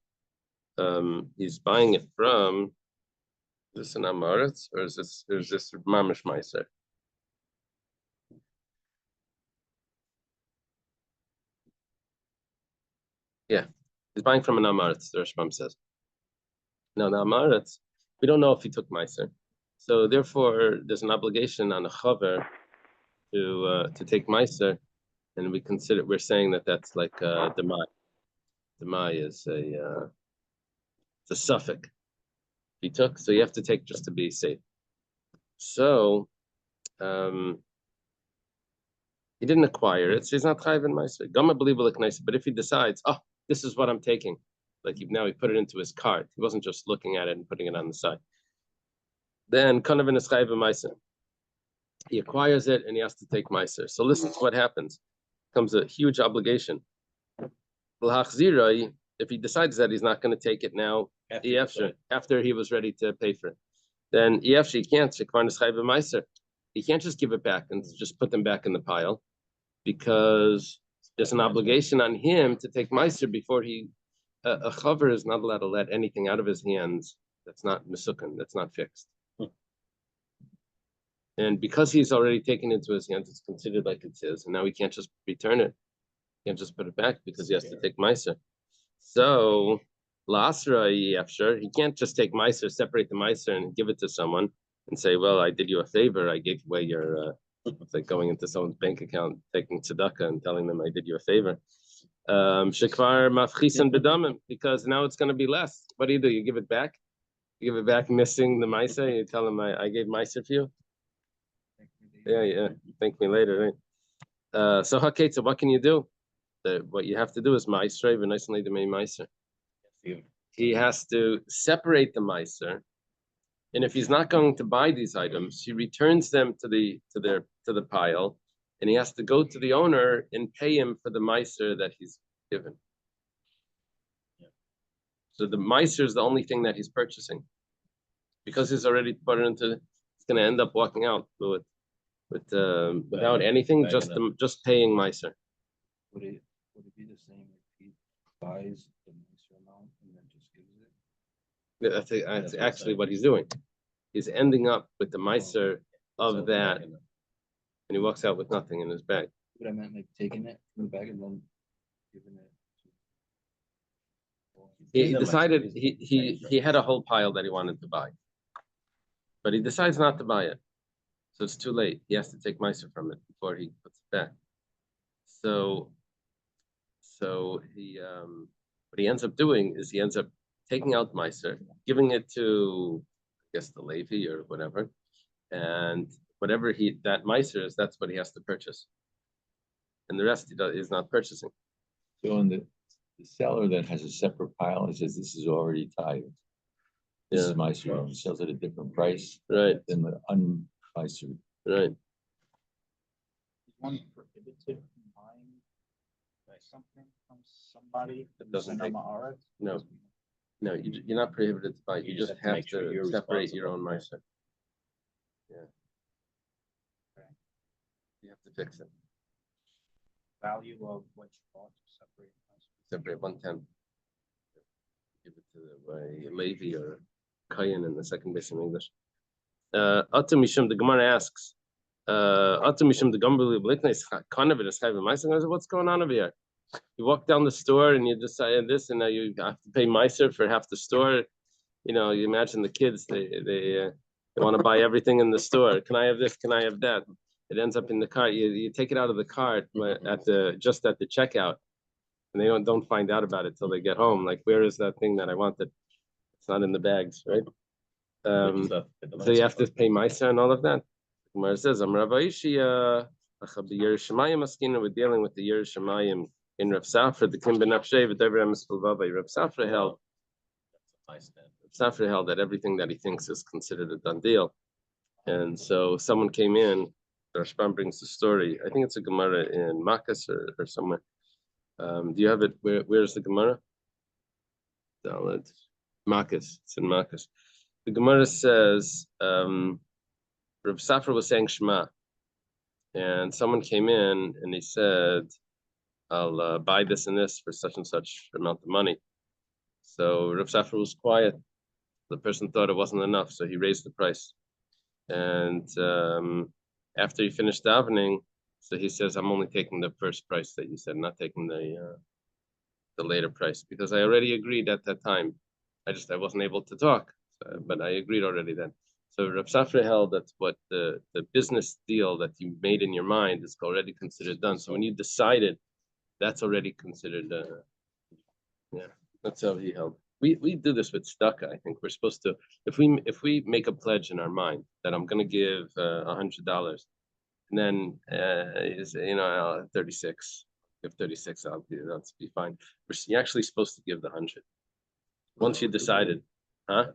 he's buying it from. Is this an amaretz or is this mamish meiser? Yeah, he's buying from an amaretz. The Rashbam says. Now the amaretz, we don't know if he took meiser, so therefore there's an obligation on a chaver to take meiser, and we're saying that that's like demai. Demai is it's a suffix. He took, so you have to take just to be safe. So he didn't acquire it, so he's not chayiv in meiser. Gama believable nice, but if he decides, oh, this is what I'm taking, like now he put it into his cart. He wasn't just looking at it and putting it on the side. Then kanavin is chayiv in meiser. He acquires it and he has to take meiser. So listen to what happens. Comes a huge obligation. If he decides that he's not going to take it now, after he was ready to pay for it, then he can't. He can't just give it back and just put them back in the pile, because there's an obligation on him to take meiser before he. A chaver is not allowed to let anything out of his hands that's not mesukan, that's not fixed. And because he's already taken into his hands, it's considered like it's his, and now he can't just return it. He can't just put it back because he has to take meiser. So, la'asra yefshar, he can't just take meiser, separate the meiser, and give it to someone and say, "Well, I did you a favor. I gave away your." It's like going into someone's bank account, taking tzedakah, and telling them I did you a favor. Shekvar mafchisan bedamim, because now it's going to be less. What do? You give it back? You give it back, missing the meiser. You tell them I gave meiser for you. Yeah. Thank me later, right? So haketza, what can you do? What you have to do is meiser v'noisnei demei meiser. He has to separate the meiser, and if he's not going to buy these items, he returns them to the pile, and he has to go to the owner and pay him for the meiser that he's given. So the meiser is the only thing that he's purchasing, because he's already put it into. He's going to end up walking out without anything, just paying meiser. Would it be the same if he buys the meiser amount and then just gives it? That's actually what he's doing. He's ending up with the meiser of that, and he walks out with nothing in his bag. But I meant like taking it from the bag and then giving it. He decided he had a whole pile that he wanted to buy, but he decides not to buy it. So it's too late. He has to take Meiser from it before he puts it back. So he what he ends up doing is he ends up taking out Meiser, giving it to, I guess, the Levi or whatever, and whatever that Meiser is, that's what he has to purchase, and the rest is not purchasing. So in the seller that has a separate pile, it says this is already tied. This is my serve. Sells at a different price Right, than the unmeistered. right. Is one prohibited from buying something from somebody? It doesn't who's an take- Amaret? No, no, you're not prohibited to buy. You just have make sure to you're separate your own responsible. Meiser. Yeah. You have to fix it. Value of what you bought to separate. Separate 1/10. Give it to the Levi or Kayan in the second base in English. Atu Mishum, the Gemara asks, Atu Mishum, the Gemara what's going on over here? You walk down the store and you decide this, and now you have to pay Meiser for half the store. You know, you imagine the kids, they want to buy everything in the store. Can I have this? Can I have that? It ends up in the cart. You take it out of the cart at the checkout, and they don't find out about it till they get home. Like, where is that thing that I wanted? It's not in the bags, right? So you have to pay Meiser and all of that. Gemara says, "I'm Rav Aishia, Yerushalayim Askina." We're dealing with the Yerushalayim in Rav Safra, the Kim Ben Afshei, V'Devrei Mispulvavai. Rav Safra held that everything that he thinks is considered a done deal, and so someone came in. Rashbam brings the story. I think it's a Gemara in Makkos or somewhere. Do you have it? Where's the Gemara? Dalet. Makkos. It's in Makkos. The Gemara says, Rav Safra was saying Shema, and someone came in and he said, I'll buy this and this for such and such amount of money. So Rav Safra was quiet. The person thought it wasn't enough, so he raised the price. And after he finished davening, so he says, I'm only taking the first price that you said, not taking the later price, because I already agreed at that time. I wasn't able to talk, but I agreed already then. So Rav Safra held that what the business deal that you made in your mind is already considered done. So when you decided, that's already considered. Yeah, that's how he held. We do this with tzedakah. I think we're supposed to, if we make a pledge in our mind that I'm going to give $100, and then is 36, give 36, that's be fine. You're actually supposed to give the 100 once you decided, huh?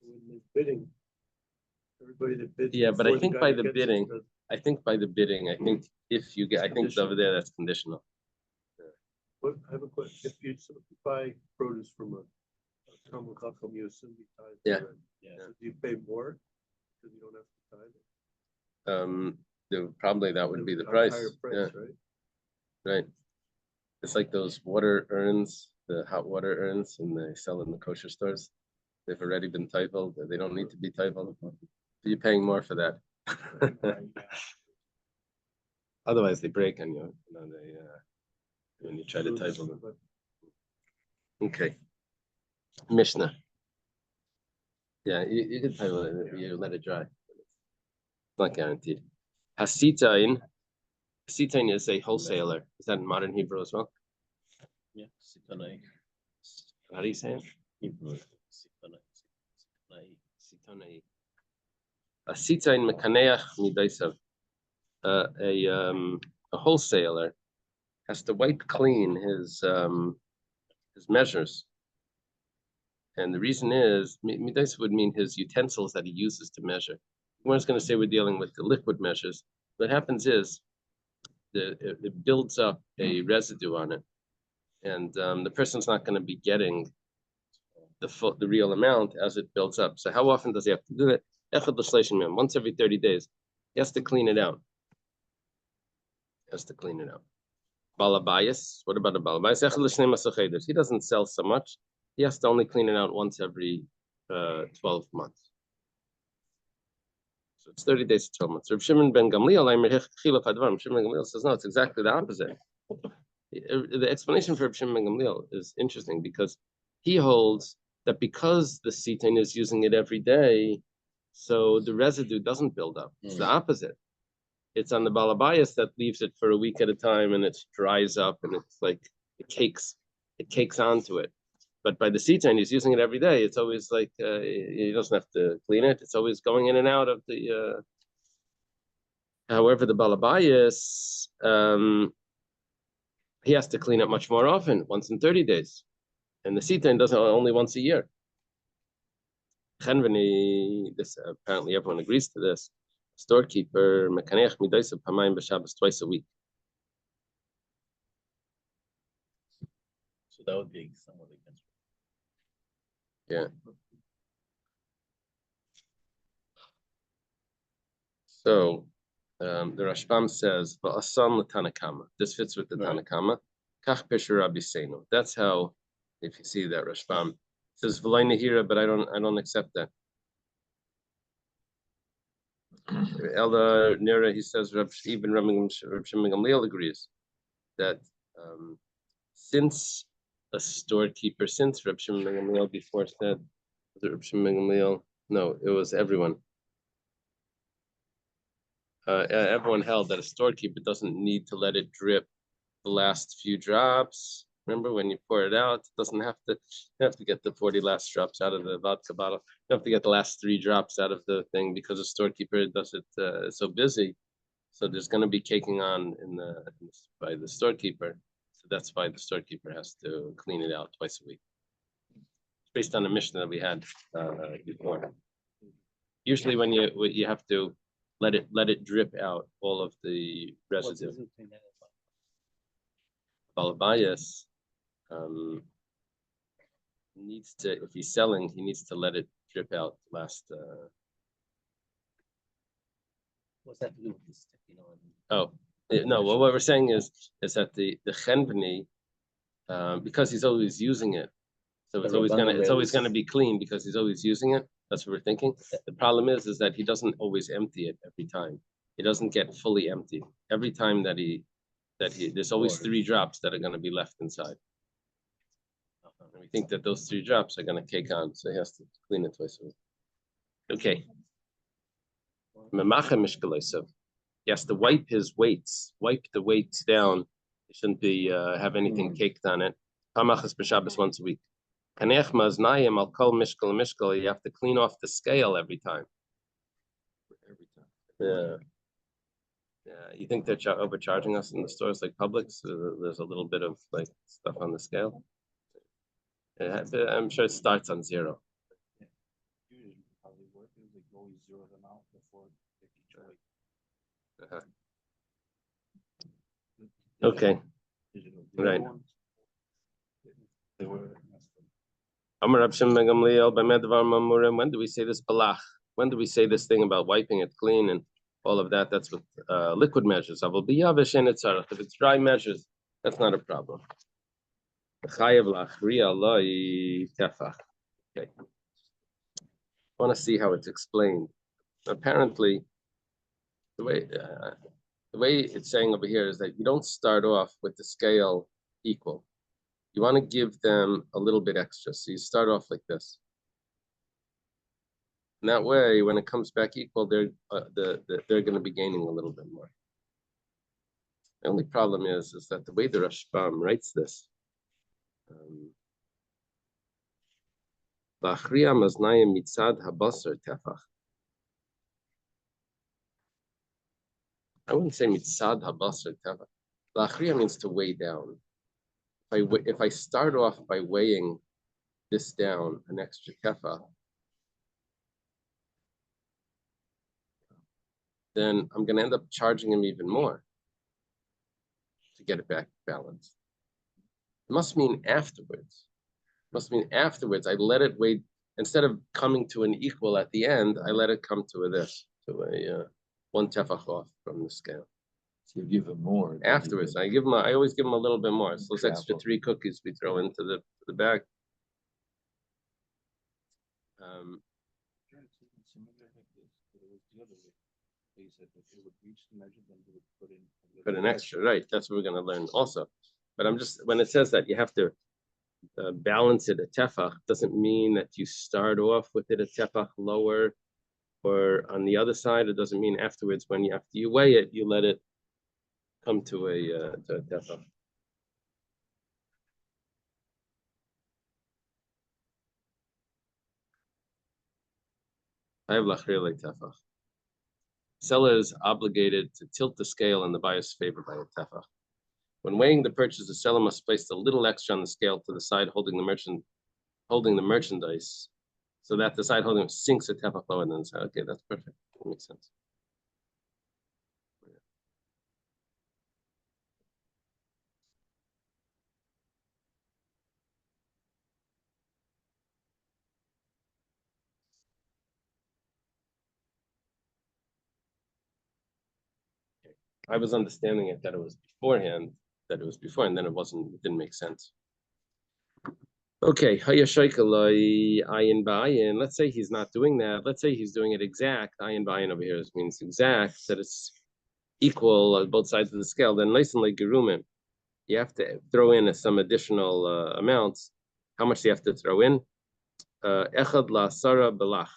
When there's bidding, everybody that bids. Yeah, but I before the think guy by that the gets it bidding, does- I think if you get, I think over there that's conditional. But I have a question. If you buy produce from a Talmud Chacham, you assume you tithe. Yeah. already. Yeah. So do you pay more because you don't have to tithe? Probably that would be the Higher price. price, Yeah, right? right. It's like those water urns, the hot water urns, and they sell in the kosher stores. They've already been titled. They don't need to be titled. You're paying more for that. Otherwise, they break on you. When you try to title them. Okay. Mishnah. Yeah, you can title it. You let it dry. It's not guaranteed. Hasitain. Hasitain is a wholesaler. Is that in modern Hebrew as well? Yeah, sitonai. How do you say it? Hebrew. Sitonai. Sitonai. Hasitain mekaneach midaisav. A wholesaler has to wipe clean his measures. And the reason is, midais would mean his utensils that he uses to measure. One's going to say we're dealing with the liquid measures. What happens is, it builds up a residue on it, and the person's not going to be getting the real amount as it builds up. So how often does he have to do it? Once every 30 days. He has to clean it out. Balabayas. What about a balabayas? He doesn't sell so much. He has to only clean it out once every 12 months. So it's 30 days to 12 months. Rav Shimon ben Gamliel says, no, it's exactly the opposite. The explanation for Rav Shimon ben Gamliel is interesting because He holds that because the sitain is using it every day, so the residue doesn't build up. It's the opposite. It's on the balabayas that leaves it for a week at a time and it dries up and it's like it cakes onto it. But by the sitain, he's using it every day. It's always like he doesn't have to clean it. It's always going in and out of the. However, the balabayas, he has to clean it much more often, once in 30 days. And the sitain does it only once a year. Chenveni, this apparently everyone agrees to this. Storekeeper mekanech midaisa pamayim b'Shabbos twice a week. So that would be somewhat against. Yeah. So the Rashbam says, "Va'asan l'Tanakama." This fits with the Tanakama. Kach pesher Rabbi Seinu. That's how, if you see that Rashbam says v'lay nehira, but I don't accept that. Ella Nira, he says, even Rabbi Shimon Gamliel agrees that since a storekeeper, since Rabbi Shimon Gamliel before said, was it Rabbi Shimon Gamliel? No, it was everyone. Everyone held that a storekeeper doesn't need to let it drip the last few drops. Remember, when you pour it out, it doesn't have to. You have to get the 40 last drops out of the vodka bottle. You have to get the last 3 drops out of the thing because a storekeeper does it so busy. So there's going to be caking on by the storekeeper. So that's why the storekeeper has to clean it out twice a week. It's based on a mission that we had before. Usually, when you have to let it drip out all of the residue. Balabayas needs to, if he's selling, he needs to let it drip out last. What's that to do with this? No. What we're saying is that the chenveni, because he's always using it, so it's always gonna be clean because he's always using it. That's what we're thinking. The problem is that he doesn't always empty it every time. He doesn't get fully empty every time that he there's always 3 drops that are going to be left inside. And we think that those 3 drops are going to cake on, so he has to clean it twice a week. Okay. He has to wipe his weights, wipe the weights down. He shouldn't be have anything caked on it. Pamachas b'Shabbos once a week. Kanech maznayim al kol mishkal mishkal. You have to clean off the scale every time. Yeah. Yeah, you think they're overcharging us in the stores like Publix? There's a little bit of like stuff on the scale. I'm sure it starts on 0. Usually, probably work is like always 0 them out before Okay. Right. They were. When do we say this balach? When do we say this thing about wiping it clean and all of that? That's with liquid measures. If it's dry measures, that's not a problem. Okay. I want to see how it's explained. Apparently, the way it's saying over here is that you don't start off with the scale equal. You want to give them a little bit extra. So you start off like this. And that way, when it comes back equal, they're going to be gaining a little bit more. The only problem is that the way the Rashbam writes this, I wouldn't say mitzad habasar tefach. Lachriya means to weigh down. If I start off by weighing this down an extra tefach, then I'm going to end up charging him even more to get it back balanced. It must mean afterwards. I let it weigh, instead of coming to an equal at the end, I let it come to a 1 tefach off from the scale. So you give him more. Afterwards, I always give him a little bit more. So those extra 3 cookies we throw into the bag. Put an extra, right? That's what we're going to learn also. But when it says that, you have to balance it a tefach doesn't mean that you start off with it a tefach lower or on the other side. It doesn't mean afterwards after you weigh it, you let it come to a tefach. I have lachrele tefach. Seller is obligated to tilt the scale in the buyer's favor by a tefach. When weighing the purchase, the seller must place a little extra on the scale to the side holding the merchandise, so that the side holding sinks a tefach lower than the side. Okay, that's perfect. That makes sense. I was understanding it that it was beforehand, then it wasn't, it didn't make sense. Okay, let's say he's not doing that. Let's say he's doing it exact. Ayin ba'ayin over here means exact, that it's equal on both sides of the scale. Then like gerumin, you have to throw in some additional amounts. How much do you have to throw in? Echad la sara belach,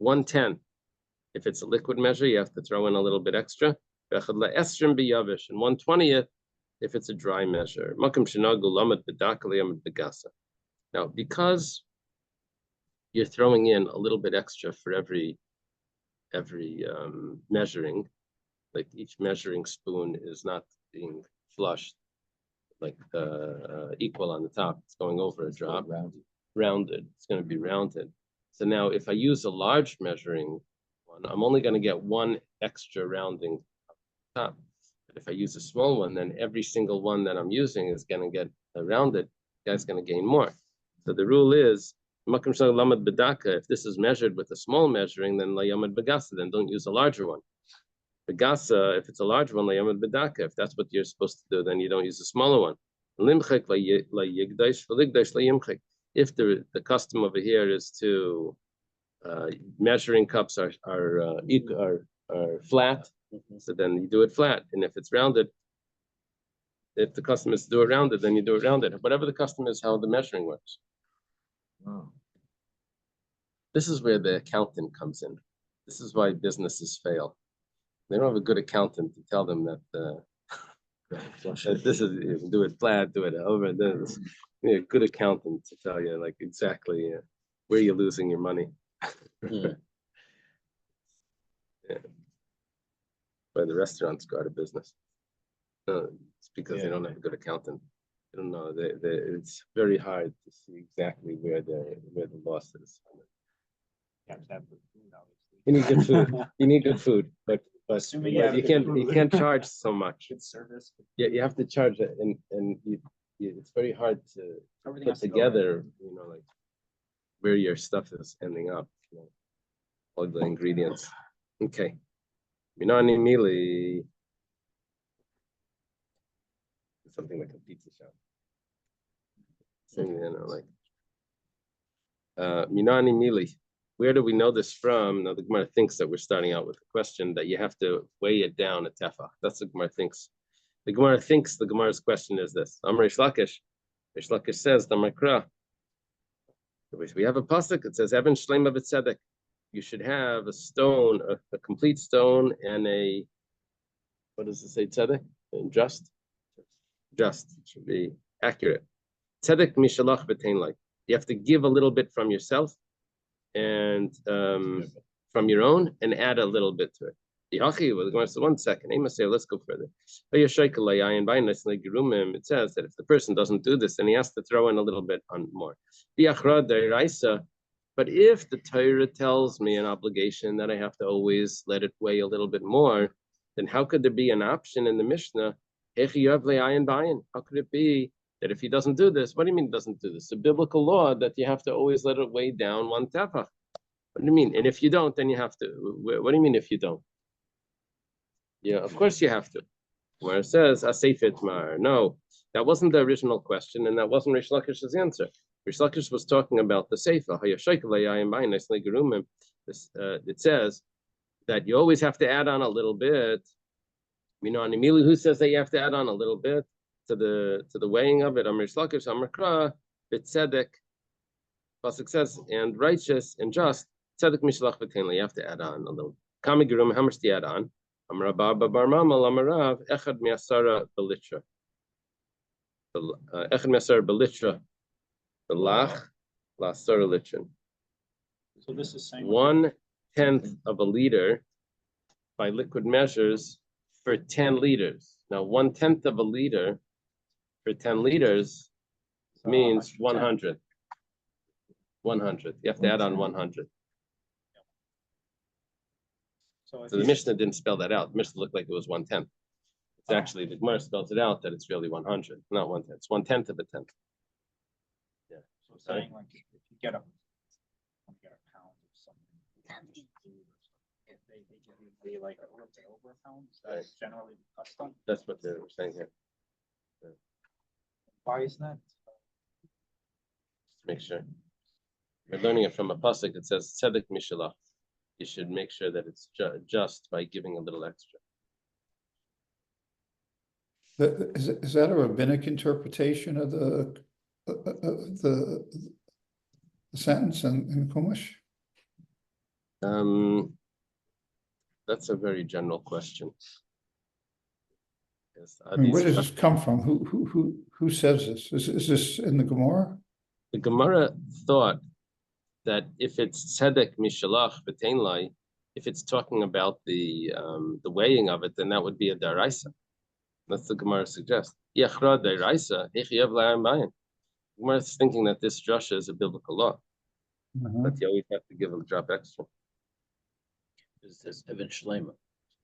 1/10. If it's a liquid measure, you have to throw in a little bit extra. Echad la esrim biyavish, and 1/20 if it's a dry measure. Makom shenagu lamed bedaka liyamed begasa. Now, because you're throwing in a little bit extra for every measuring, like each measuring spoon is not being flushed like equal on the top. It's going over a drop. Rounded. It's going to be rounded. So now if I use a large measuring one, I'm only going to get one extra rounding up top. But if I use a small one, then every single one that I'm using is going to get rounded. The guy's going to gain more. So the rule is, if this is measured with a small measuring, then layamad begasa, then don't use a larger one. Begasa, if it's a large one, layamad bedaka, if that's what you're supposed to do, then you don't use a smaller one. If the custom over here is to measuring cups are flat, so then you do it flat. And if it's rounded, if the custom is to do it rounded, then you do it rounded. Whatever the custom is, how the measuring works. Oh. This is where the accountant comes in. This is why businesses fail. They don't have a good accountant to tell them that this is, do it flat, do it over. This, a good accountant to tell you like exactly where you're losing your money. Yeah. Why the restaurants go out of business. It's because they don't have a good accountant. I don't know. It's very hard to see exactly where the loss is. You have to have good food, obviously. You need good food. You need good food, but Assuming you have you good food. can't charge so much. Good service. Yeah, you have to charge it, and it's very hard to Everything put has to go together. Like where your stuff is ending up. All the ingredients. Okay. Minani mili. Something like a pizza shop. Like Minani mili. Where do we know this from? Now the Gemara thinks that we're starting out with a question that you have to weigh it down a tefach. That's what the Gemara thinks. The Gemara thinks the Gemara's question is this. Amar Reish Lakish. Reish Lakish says, the Makra. We have a pasuk. It says, Evan Shlema B'Tzedek. You should have a stone, a complete stone, and a, what does it say, tzedek? Just. It should be accurate. Tzedek mishalach v'tein like. You have to give a little bit from yourself and from your own and add a little bit to it. One second. Let's go further. It says that if the person doesn't do this, then he has to throw in a little bit on more. But if the Torah tells me an obligation that I have to always let it weigh a little bit more, then how could there be an option in the Mishnah? How could it be that if he doesn't do this, what do you mean he doesn't do this? It's a biblical law that you have to always let it weigh down one tefach. What do you mean? And if you don't, then you have to. What do you mean if you don't? Yeah, of course you have to. Where it says, Asefet Mar. No, that wasn't the original question, and that wasn't Reish Lakish's answer. Reish Lakish was talking about the Seifa. It says that you always have to add on a little bit. Who says that you have to add on a little bit to the weighing of it? Reish Lakish, Amar Kra, B'tzedek, pasuk says, and righteous and just, tzedek mishalach v'tein. You have to add on a little. Kami gerum, how much do you add on? Amar bar mama, amarav, echad mi'asara belitra. Echad mi'asara belitra, belach, la'asara litrin. So this is saying. 1/10 of a liter by liquid measures for 10 liters. Now, 1/10 of a liter for 10 liters means 100. 100. You have to add on 100. So So the Mishnah didn't spell that out. The Mishnah looked like it was 1/10. It's actually, the Gemara spells it out that it's really 100, not 1/10. It's 1/10 of a tenth. So saying like if you get a pound of something, if they give you like over a pound, is that generally the custom? That's what they're saying here. Why is that? Make sure. We're learning it from a pasuk. It says tzedek mishalach. You should make sure that it's just by giving a little extra. Is that a rabbinic interpretation of the sentence in Chumash? That's a very general question. Yes, I mean, where does this come from? Who says this? Is this in the Gemara? The Gemara thought that if it's tzedek mishalach v'tein, if it's talking about the weighing of it, then that would be a daraisa. That's the Gemara suggests. Yachra daraisa echiyav la'am bayin. Gemara is thinking that this drasha is a biblical law, but you always have to give a drop extra. It says Evan Shlema.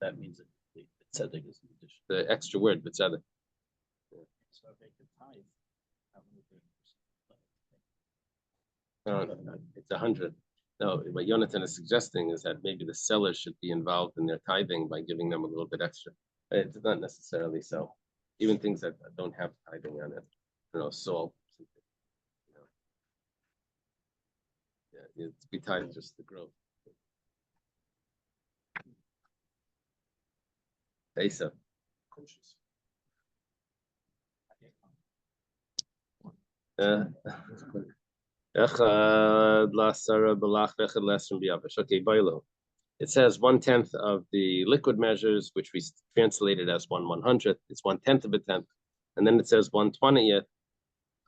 That means that the tzedek is an addition. The extra word, but tzedek. So if they could tithe, that would be. No, it's 100. No, what Yonatan is suggesting is that maybe the seller should be involved in their tithing by giving them a little bit extra. It's not necessarily so. Even things that don't have tithing on it, salt. Yeah, it's be tithed just the growth. Asa. Okay, Bailo. It says 1/10 of the liquid measures, which we translated as 1/100th. It's 1/10 of a tenth, and then it says 1/20th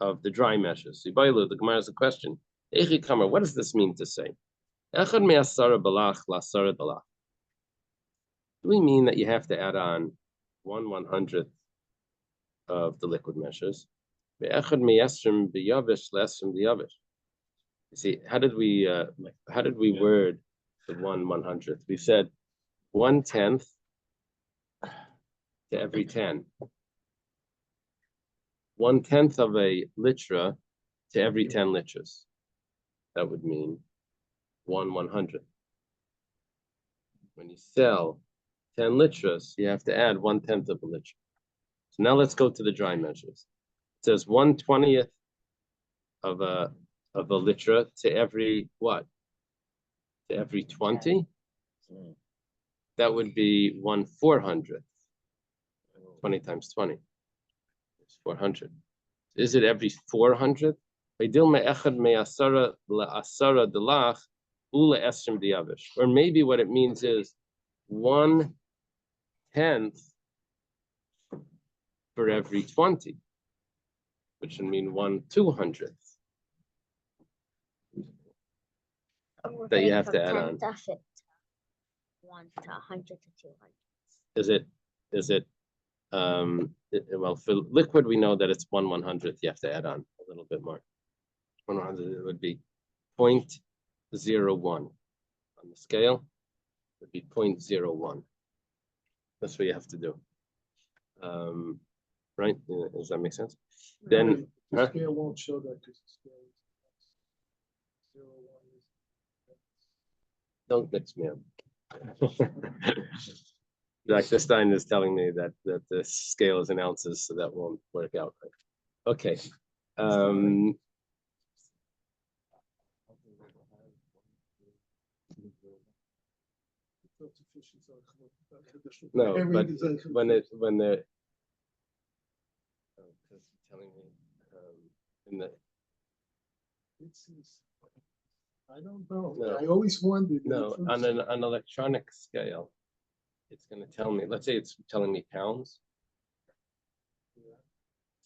of the dry measures. So Bailo, the Gemara has a question. What does this mean to say? Do we mean that you have to add on 1/100th of the liquid measures? You see, how did we word the 1/100th? We said 1/10 to every 10. 1/10 of a litra to every 10 litras. That would mean 1/100th. When you sell 10 litras, you have to add 1/10 of a litra. So now let's go to the dry measures. It says 1/20th of a litra to every what? To every 20? That would be 1/400th. 20 times 20. It's 400. Is it every 400th? Or maybe what it means is 1/10 for every 20, which would mean 1/200th. That you have to add on. 1 to 100 to 200. Is it well, for liquid we know that it's 1/100th. You have to add on a little bit more. 1/100th, it would be 0.01 on the scale. It would be 0.01. That's what you have to do. Right? Does that make sense? Then The scale won't show that because the scale is 0.1 is. don't mix me up. Dr. Stein is telling me that the scale is in ounces, so that won't work out. Okay. No, but when they're telling me in the I don't know. No. I always wondered. No, on an electronic scale, it's going to tell me, let's say it's telling me pounds.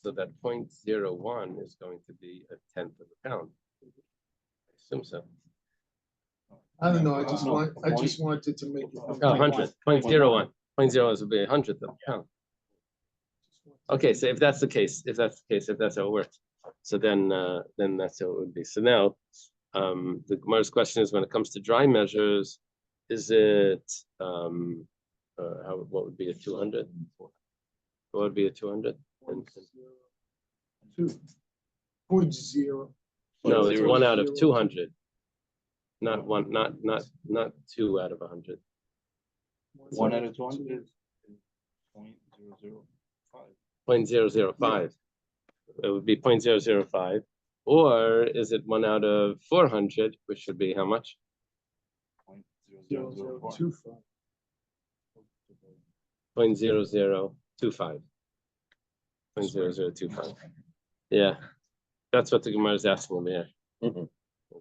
So that 0.01 is going to be a tenth of a pound. I assume so. I don't know. I No, just wanted to make it. Oh, 100, 0.01. 0.0 would be a hundredth of a pound. Okay, so if that's the case, if that's how it works, so then that's how it would be. So now, the Gemara's question is, when it comes to dry measures, is it what would be a 200? What would be a 200? 2.0. No, it's 1 out of 200. Not 1, not 2 out of 100. 1 out of 200 is 0.005. 0.005. It would be 0.005. Or is it 1 out of 400, which would be how much? 0.0025. 0.0025. 0.0025. Yeah, that's what the Gemara is asking over here.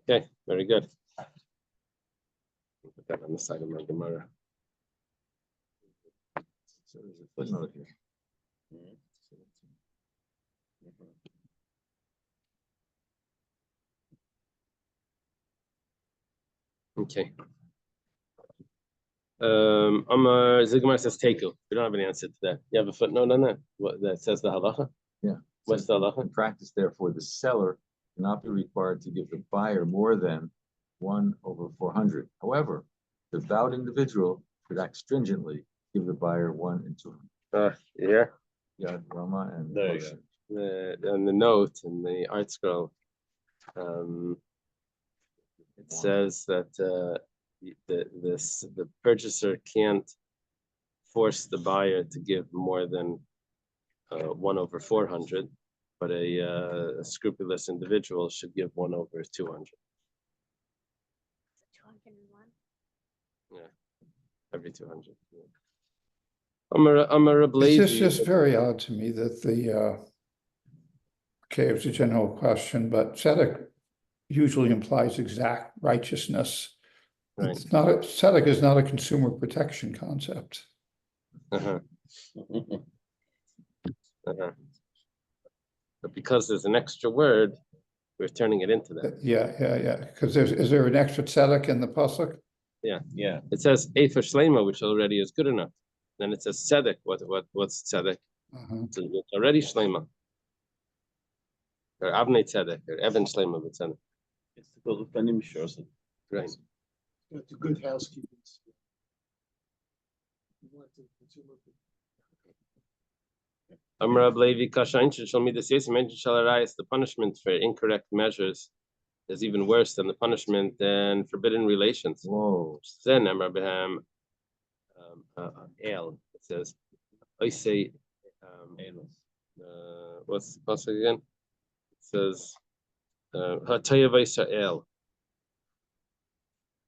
Okay, very good. Put that on the side of my Gemara. So there's a footnote here. Okay. The Gemara says teku. We don't have an answer to that. You have a footnote on that? What that says the halacha? Yeah. What's the halacha? In practice, therefore, the seller cannot be required to give the buyer more than 1/400. However, the vowed individual could act stringently, give the buyer 1 and 200. Yeah. Yeah, Rama and There you Moshe. On the note in the art scroll, it says that the purchaser can't force the buyer to give more than 1/400, but a scrupulous individual should give 1/200. 201. Yeah, every 200. Amar It's just very odd to me that okay, it's a general question, but tzedek usually implies exact righteousness. Right. It's not, tzedek is not a consumer protection concept. But because there's an extra word, we're turning it into that. Yeah. Because is there an extra tzedek in the pasuk? Yeah. It says Efer Shlema, which already is good enough. Then it says tzedek. What's tzedek? It's already Shlema. Or Avnei tzedek, or Eben Shlema with tzedek. It's the good Panim Shores. Right. That's a good housekeeping. You want the consumer- Amar Levi Kashain shall me the the punishment for incorrect measures is even worse than the punishment than forbidden relations. Whoa. Then Amar Beham El, it says, I say, what's the pasuk again? It says, Hatayavisa El.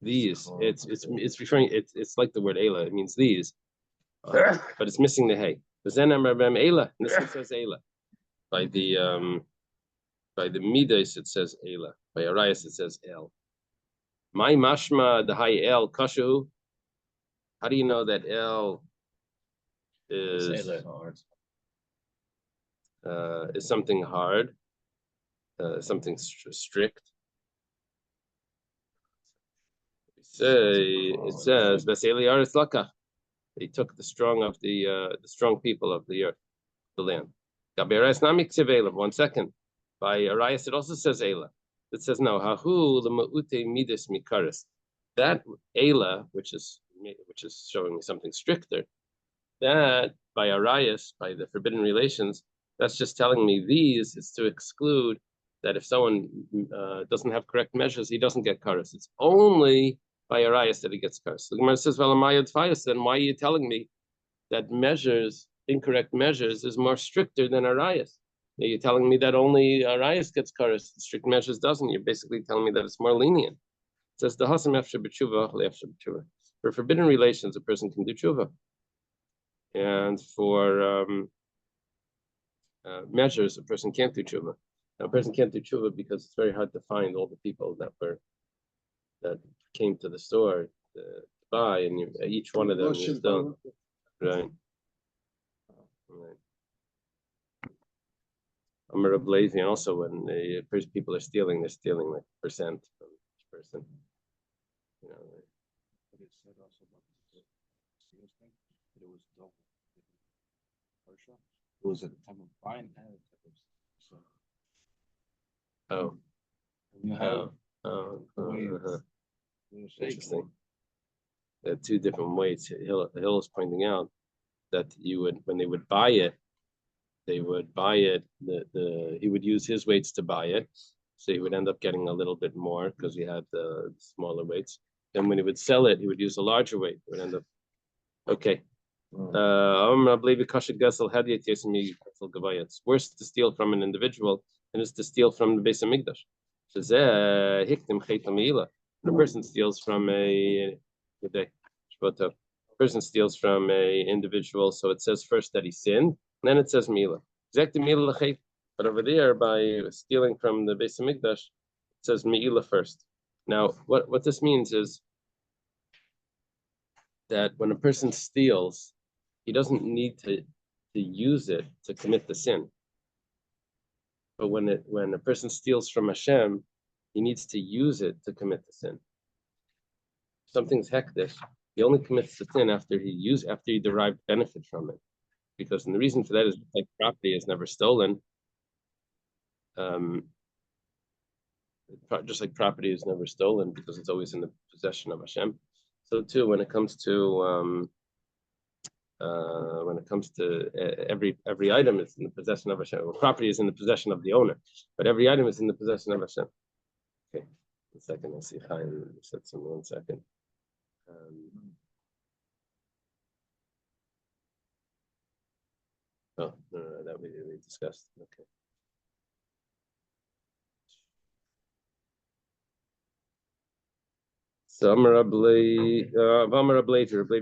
These, it's referring, it's like the word Ela, it means these, but it's missing the hey. But then Amar Beham Ela, and this one says Ela. By the Midas it says Ela. By Arias it says El. My mashma the high El kashu. How do you know that El is something hard, something strict? It says Vaseli Aris Laka. He took the strong people of the earth, the land. Gaberes Namik Tivela. 1 second. By Arias it also says Ela. It says no. Hahu the Ma'ute Midas Mikaris. That Ela, which is showing something stricter, that by Arias, by the forbidden relations, that's just telling me these is to exclude that if someone doesn't have correct measures, he doesn't get karas. It's only by Arias that he gets karas. The Gemara says, well, then why are you telling me that incorrect measures, is more stricter than Arias? You're telling me that only Arias gets karas, strict measures doesn't. You're basically telling me that it's more lenient. It says the hasam after b'tshuva, after b'tshuva. For forbidden relations, a person can do tshuva, and for measures, a person can't do tshuva. A person can't do tshuva because it's very hard to find all the people that came to the store to buy, and each one of them is done. Right. Right. I'm a blazing also when the first people are stealing, they're stealing like percent from each person. You know, But it said also about the sales thing, that it was double. Parsha. It was at the time of buying and at the time of selling. So oh, when you have oh, interesting. interesting. There are two different ways. Hill is pointing out that you would, when they would buy it, he would use his weights to buy it, so he would end up getting a little bit more because he had the smaller weights. Then when he would sell it, he would use a larger weight. It would end up okay. I believe it's worse to steal from an individual than it's to steal from the Beis Hamikdash. When a person steals from a individual, so it says first that he sinned, and then it says Mila. But over there, by stealing from the Beis Hamikdash, it says Meila first. Now, what this means is that when a person steals, he doesn't need to use it to commit the sin. But when a person steals from Hashem, he needs to use it to commit the sin. Something's hektish. He only commits the sin after he derived benefit from it. Because, and the reason for that is like property is never stolen. Just like property is never stolen because it's always in the possession of Hashem. So too, when it comes to every item is in the possession of Hashem. Well, property is in the possession of the owner, but every item is in the possession of Hashem. Okay, 1 second. I see Chaim said something. 1 second. Oh, no, that we discussed. Okay. So Rabbi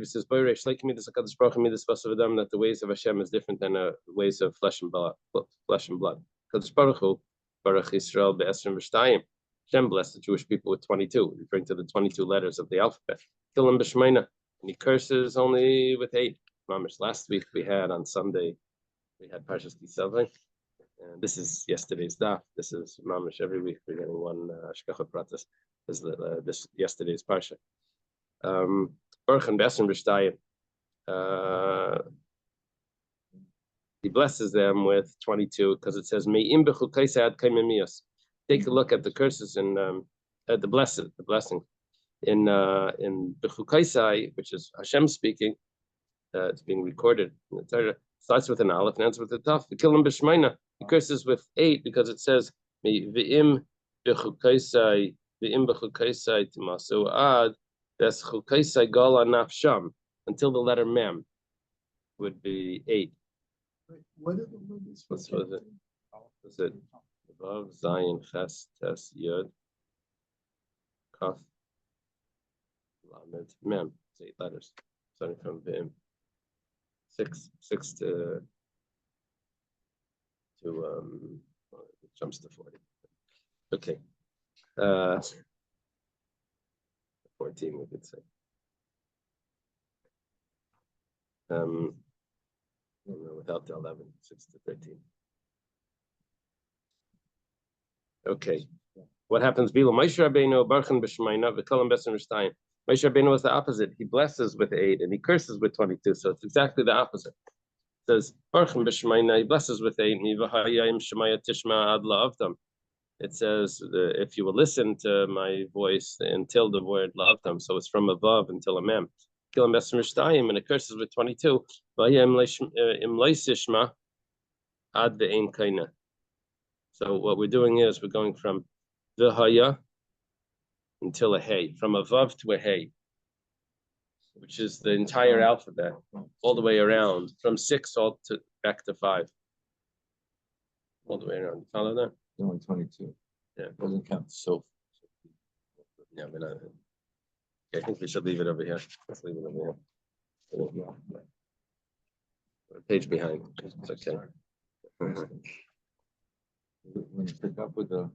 says, that the ways of Hashem is different than the ways of flesh and blood. Hashem blessed the Jewish people with 22, referring to the 22 letters of the alphabet. And he curses only with 8. Last week we had on Sunday, we had Parshas Kisavai. And this is yesterday's daf. This is mamish. Every week we're getting one Ashkacha Pratis. This yesterday's parsha. Baruch and Basra Daf. He blesses them with 22 because it says Me'im b'chukaisa ad kaimimiyos. Take a look at the curses and the blessing in b'chukaisai, which is Hashem speaking. It's being recorded in the Torah. Starts with an aleph and ends with a taf. The kilim b'shmeina. He curses with 8 because it says Ve'im b'chukaisai timasu ad des chukaisai gala nafsham, until the letter mem would be 8. What are the numbers? What was it? Was it Vav Zayin Ches Tes Yud Kaf Lamed Mem? It's 8 letters starting from Ve'im. 6 to it jumps to 40. Okay. 14 we could say. Without the 11, 6 to 13. Okay. What happens? Moshe Rabbeinu barchen b'shmayna v'kolam b'sem r'shtayim. Moshe Rabbeinu was the opposite. He blesses with 8 and he curses with 22. So it's exactly the opposite. It says barchen b'shmayna. He blesses with 8. It says if you will listen to my voice until the word lavdam. So it's from above until a mem. And it curses with 22. So what we're doing is we're going from the haya until a hey, from a vav to a hey, which is the entire alphabet, all the way around, from 6 all to back to 5, all the way around. You follow that? Only 22. Yeah, Doesn't count the soap. yeah, but I think we should leave it over here. Let's leave it over here. A page behind. It's okay. When you pick up with the